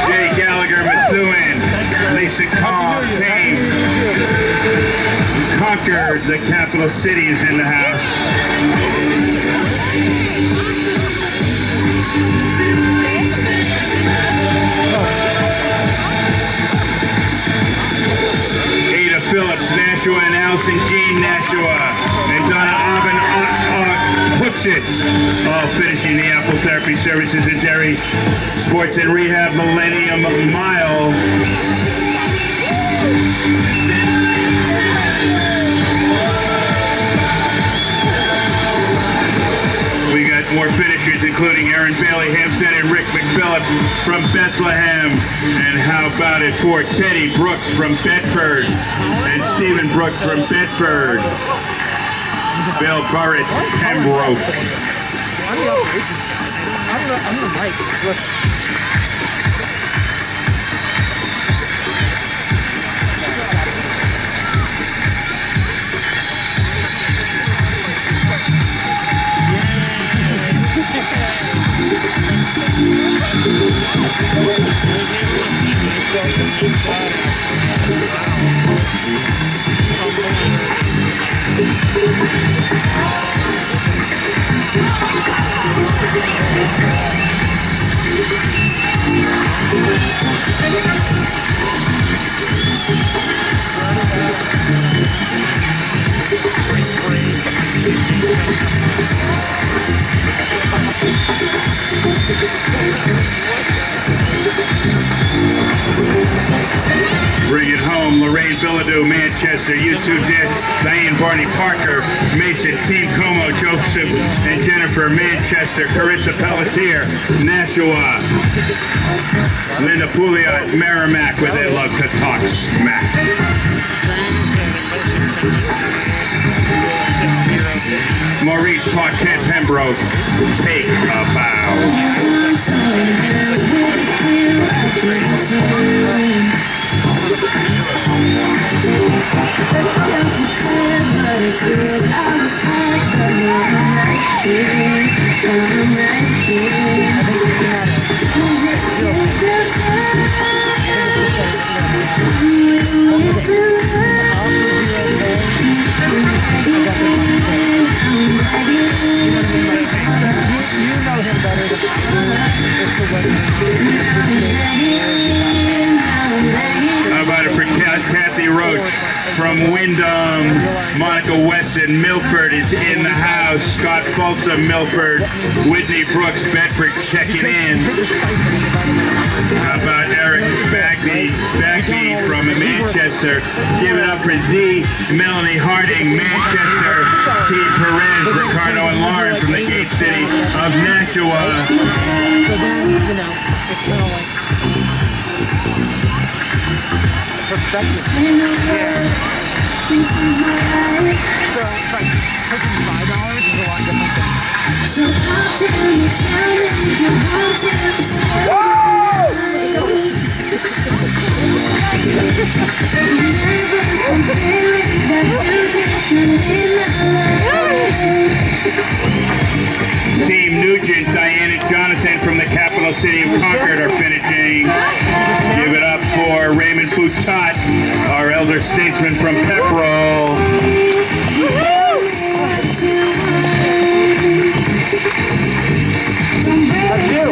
Jay Gallagher, Methuen. Lisa Cobb, Payne. Concord, the capital city, is in the house. Ada Phillips, Nashua, and Allison Jean, Nashua. And Donna Aben Hooksit, all finishing the Apple Therapy Services and Dairy Sports and Rehab Millennium Mile. We got more finishers, including Aaron Bailey Hampstead and Rick McPhillip from Bethlehem. And how about it for Teddy Brooks from Bedford and Stephen Brooks from Bedford. Bill Burrett, Pembroke. I'm gonna like it. Bring it home, Lorraine Bilodeau, Manchester, U2 Diane Barney Parker, Mason, Team Como, Joseph and Jennifer, Manchester, Carissa Pelletier, Nashua, Linda Pouliot, Merrimack, where they love to talk smack. Maurice Paquette, Pembroke, take a bow. Just I'm right How about it for Kathy Roach from Wyndham? Monica Wesson, Milford is in the house. Scott Folsom, Milford. Whitney Brooks, Bedford checking in. How about Eric Bagby from Manchester? Give it up for Z. Melanie Harding, Manchester. T. Perez, Ricardo and Lauren from the Gate City of Nashua. So then, you know, it's kind of like perspective. Yeah. So it's like taking $5 is a lot different than. Team Nugent, Diana Jonathan from the capital city of Concord are finishing. Give it up for Raymond Boutot, our elder statesman from Pepperell. That's you.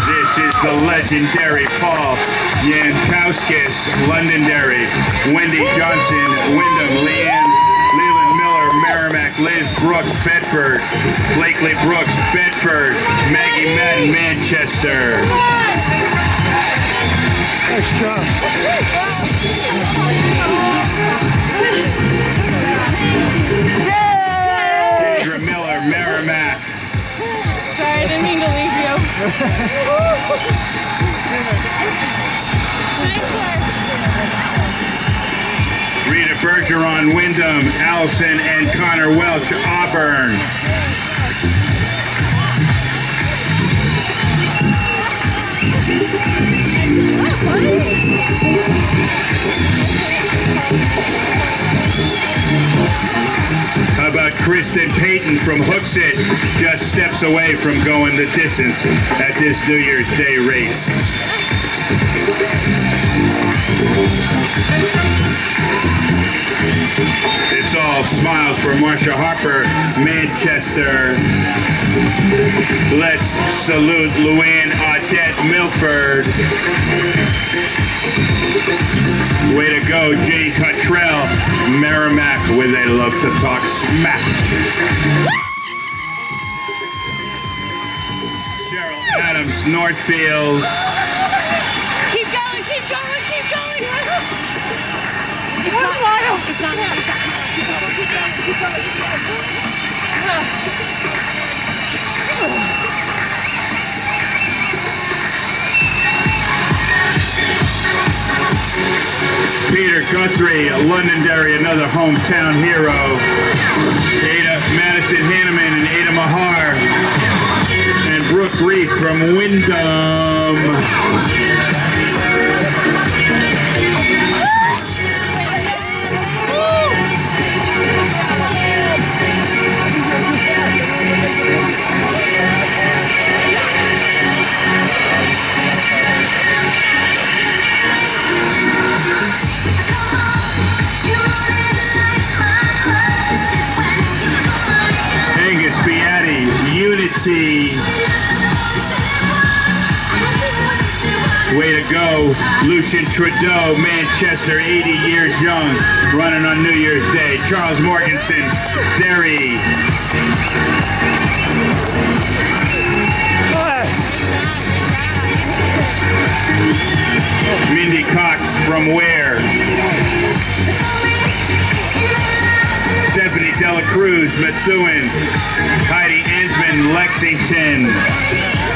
This is the legendary Paul Yankowskis, Londonderry, Wendy Johnson, Wyndham, Leland Miller, Merrimack, Liz Brooks, Bedford, Blakely Brooks, Bedford, Maggie Madden, Manchester. Nice job. Kendra Miller, Merrimack. Sorry, I didn't mean to leave you. Rita Bergeron, Wyndham, Allison and Connor Welch, Auburn. How about Kristen Payton from Hooksett, just steps away from going the distance at this New Year's Day race. It's all smiles for Marsha Harper, Manchester. Let's salute Luann Audette, Milford. Way to go, Jay Cottrell, Merrimack, where they love to talk smack. Cheryl Adams, Northfield. Keep going, keep going, keep going. It's not wild. It's not him. Keep going, keep going, keep going, keep going. Peter Guthrie, Londonderry, another hometown hero. Ada Madison Hanneman and Ada Mahar. And Brooke Reef from Wyndham. Unity. Way to go, Lucian Trudeau, Manchester, 80 years young, running on New Year's Day. Charles Morganson, Derry. Mindy Cox from where? Stephanie Dela Cruz, Methuen. Heidi Ensman, Lexington.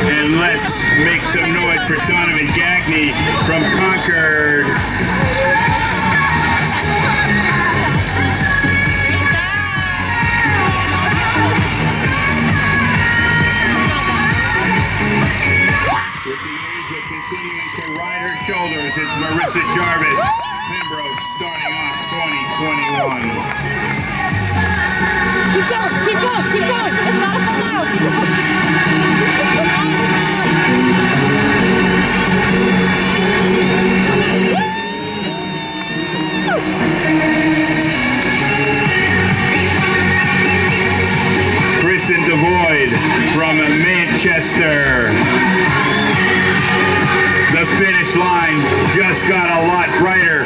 And let's make some noise for Donovan Gagney from Concord. With the angel continuing to ride her shoulders, it's Marissa Jarvis. Keep going. It's not a full mile. Keep Kristen Devoid from Manchester. The finish line just got a lot brighter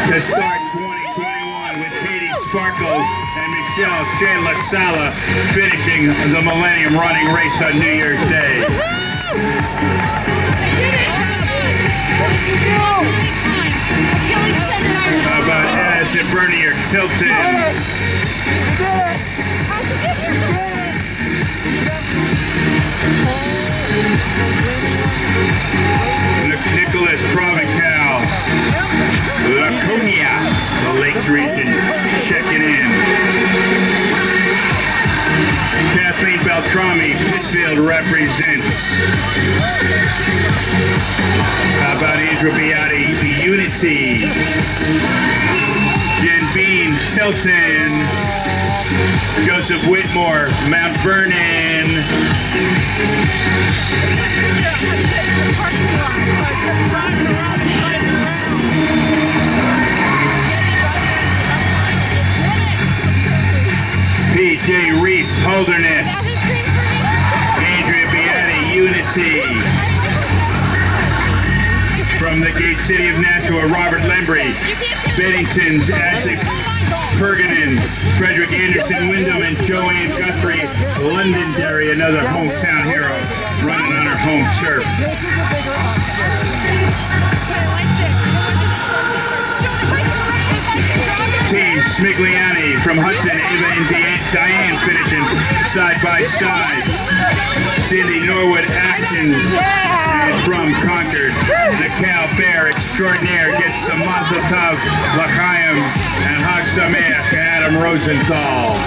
to start 2021 with Katie Sparkle and Michelle Shayla Sala finishing the Millennium Running Race on New Year's Day. How about Addison Bernier Tilton? Nicholas Provencal, Laconia, the Lakes region, checking in. Kathleen Beltrami, Pittsfield represents. How about Andrew Beati, Unity. Jen Bean, Tilton. Joseph Whitmore, Mount Vernon. PJ Reese, Holderness. Andrea Beati, Unity. From the Gate City of Nashua, Robert Lembry. Bennington's Ashley Perganin, Frederick Anderson Wyndham, and Joanne Guthrie, Londonderry, another hometown hero, running on her home turf. Team Smigliani from Hudson, Ava and Diane finishing side by side. Cindy Norwood Action and from Concord. The Cal Bear Extraordinaire gets the Mazel Tov, L'chaim, and Hag Sameach, Adam Rosenthal.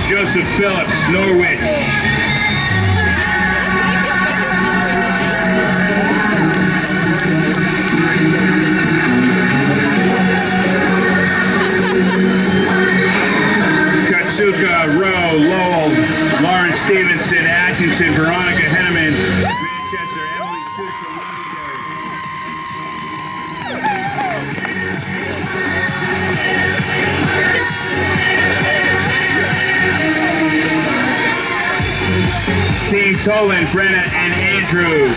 Joseph Phillips, Norwich. Katsuka, Rowe, Lowell, Lauren Stevenson, Atkinson, Veronica Henneman, Manchester, Emily Sousa, Londonderry. Team Tolan, Brenna, and Andrew.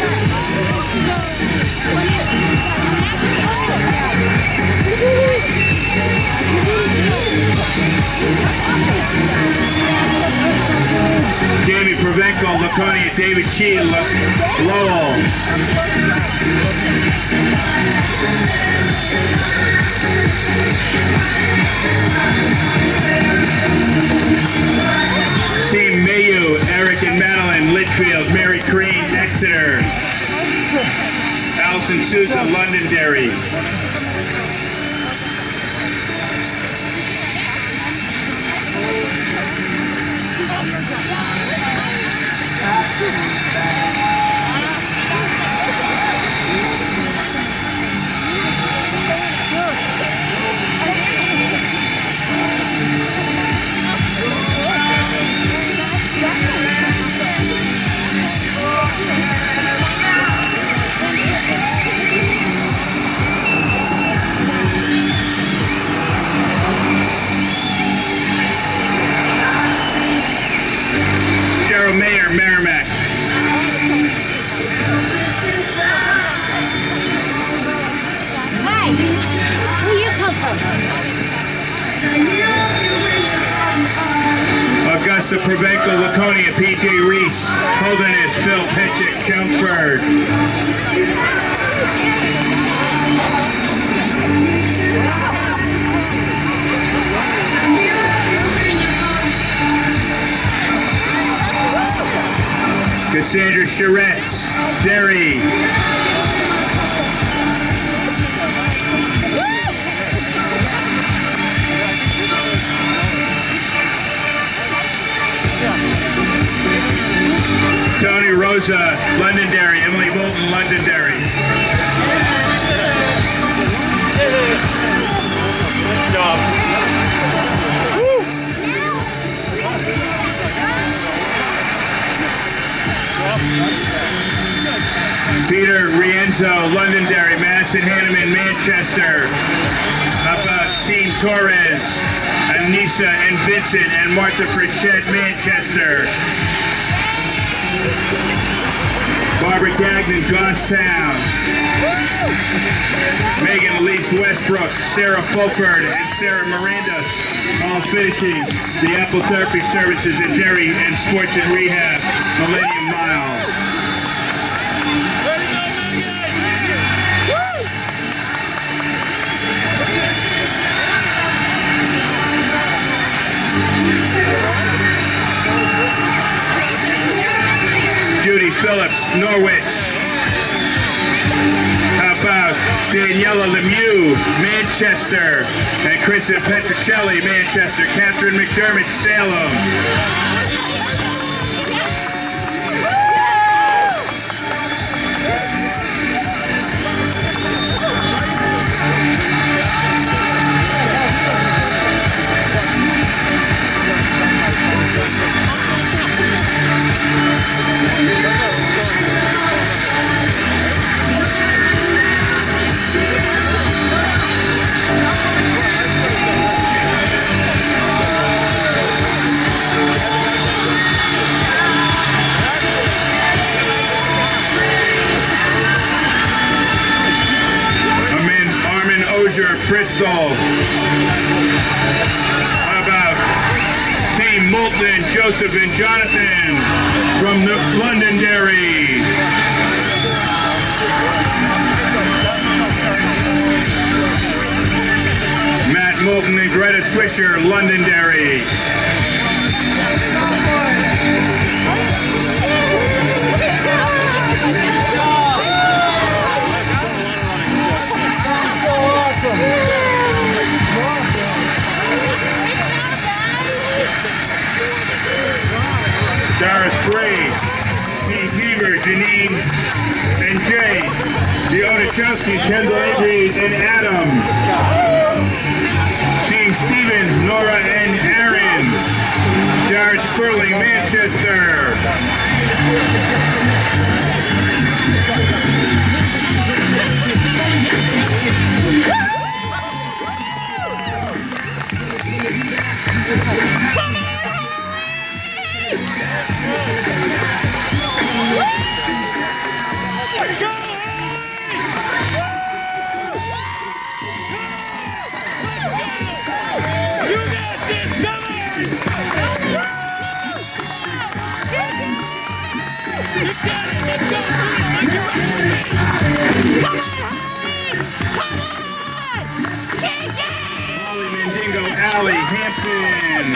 Jamie Provenco, Laconia, David Key, Lowell. Team Mayu, Eric and Madeline, Litchfield, Mary Crane, Exeter. Allison Sousa, Londonderry. Cheryl Mayer, Merrimack. Hey, where you come from? Augusta Provenco, Laconia, PJ Reese, Holderness, Phil Petchick, Chelmsford. Cassandra Charette, Derry. Tony Rosen, Londonderry, Emily Bolton, Londonderry. Nice job. Peter Rienzo, Londonderry, Madison Hanneman, Manchester. How about Team Torres, Anissa and Vincent and Martha Frechette, Manchester. Barbara Gagnon, Goffstown. Megan Elise Westbrook, Sarah Fulford, and Sarah Miranda, all finishing the Apple Therapy Services in Derry and Sports and Rehab, Millennium Mile. Judy Phillips, Norwich. How about Daniela Lemieux, Manchester, and Kristen Petricelli, Manchester. Catherine McDermott, Salem. Bristol. How about Team Moulton, Joseph and Jonathan from Londonderry. Matt Moulton and Greta Swisher, Londonderry. Doris Gray, Pete Heaver, Janine and Jay, the Otichowskis, Kendall Avery and Adam, Team Stephen, Nora and Aaron, Jared Sperling, Manchester. Alley, Hampton.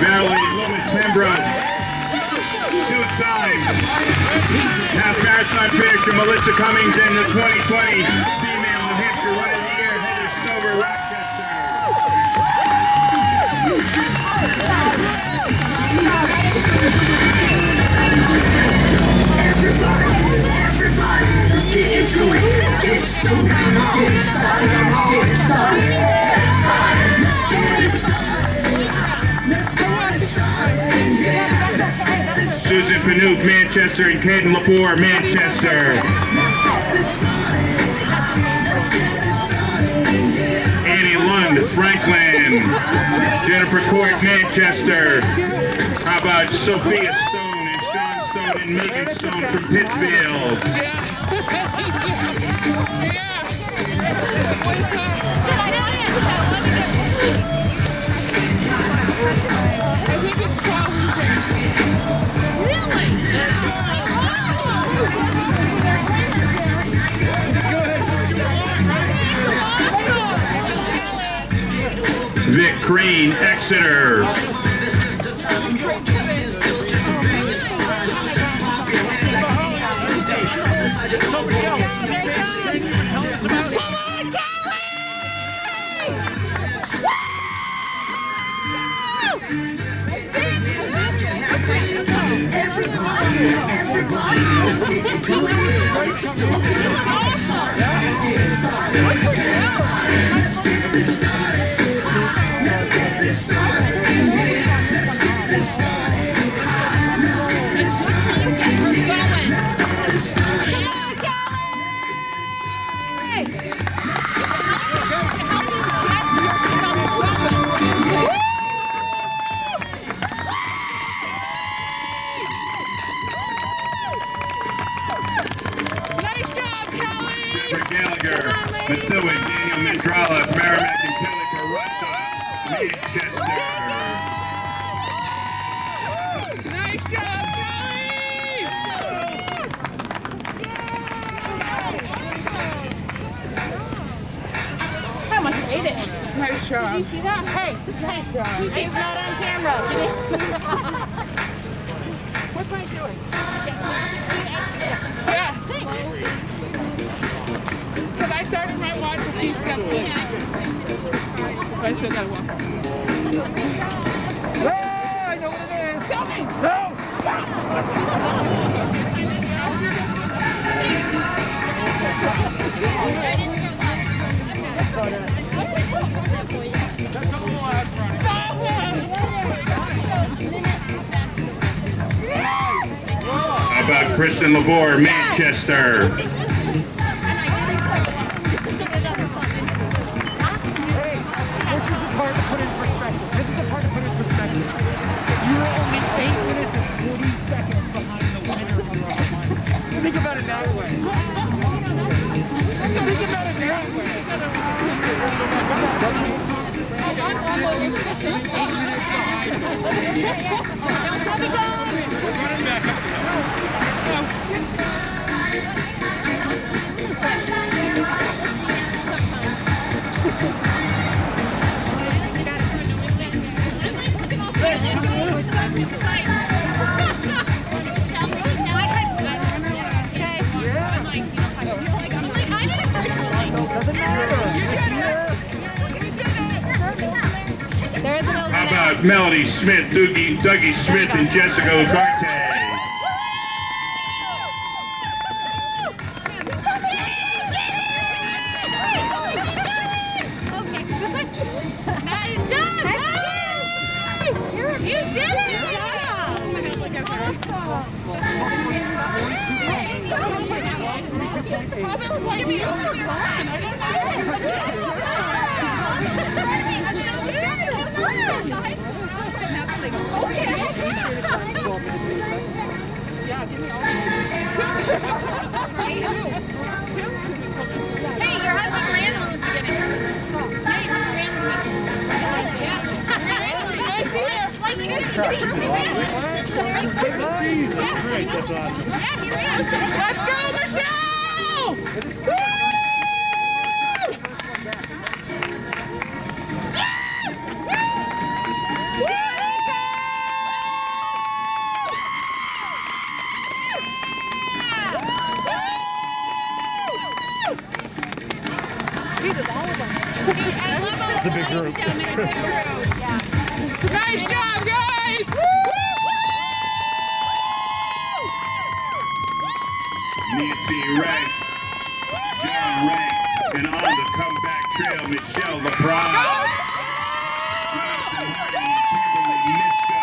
Valley, Loomis, Pembroke. 2 times. Half marathon finisher Melissa Cummings and the 2020 Female New Hampshire Run of the Year, Heather Stover, Rochester. Susan Panouk, Manchester, and Caden Lepore, Manchester. Annie Lund, Franklin. Jennifer Court, Manchester. How about Sophia Stone and Sean Stone and Megan Stone from Pittsfield? Vic Crane, Exeter. Methuen, Daniel Mendrala, Merrimack and Kelly Carruthers, Manchester. Nice job, Kelly! I must have ate it. Nice job. Did you see that? Hey, nice job. It's not on camera. What's Mike doing? Yeah. Because I started my watch with these steps in. I still gotta walk. Oh, I know what it is. Tell me. No. How about Kristen Lavore, Manchester? Think about it that way. Think about it that way. How about Melody Smith, Dougie Smith, and Jessica Ugarte? Hey, your husband ran on the beginning. That's awesome. Yeah, he ran. Let's go, Michelle! It's a big group. Nice job, guys! Nancy Rank, John Rank, and on the comeback trail, Michelle LaPrade. Jonathan Hardy, Kimberly Nisco,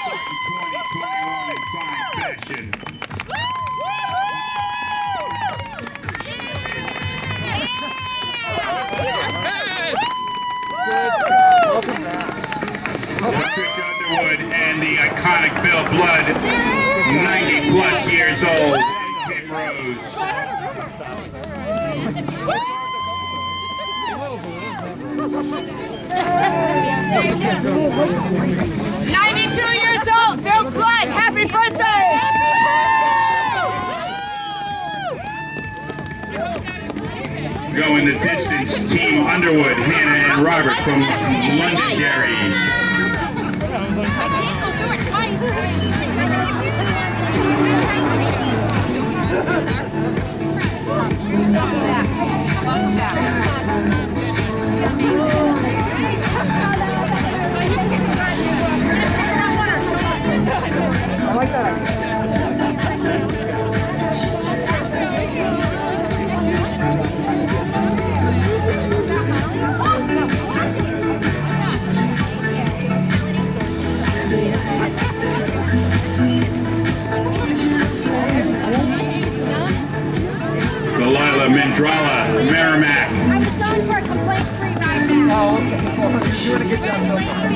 starting 2021 in fine fashion. Patricia Underwood and the iconic Bill Blood, 90 plus years old, Kim Rose. Years old, Bill Blood, happy birthday! Going the distance, Team Underwood, Hannah and Robert from Londonderry. I can't go through it twice. I like that. Rolla, Merrimack. I was going for a complaint-free ride there. Oh, okay. Well, you're doing a good job so far.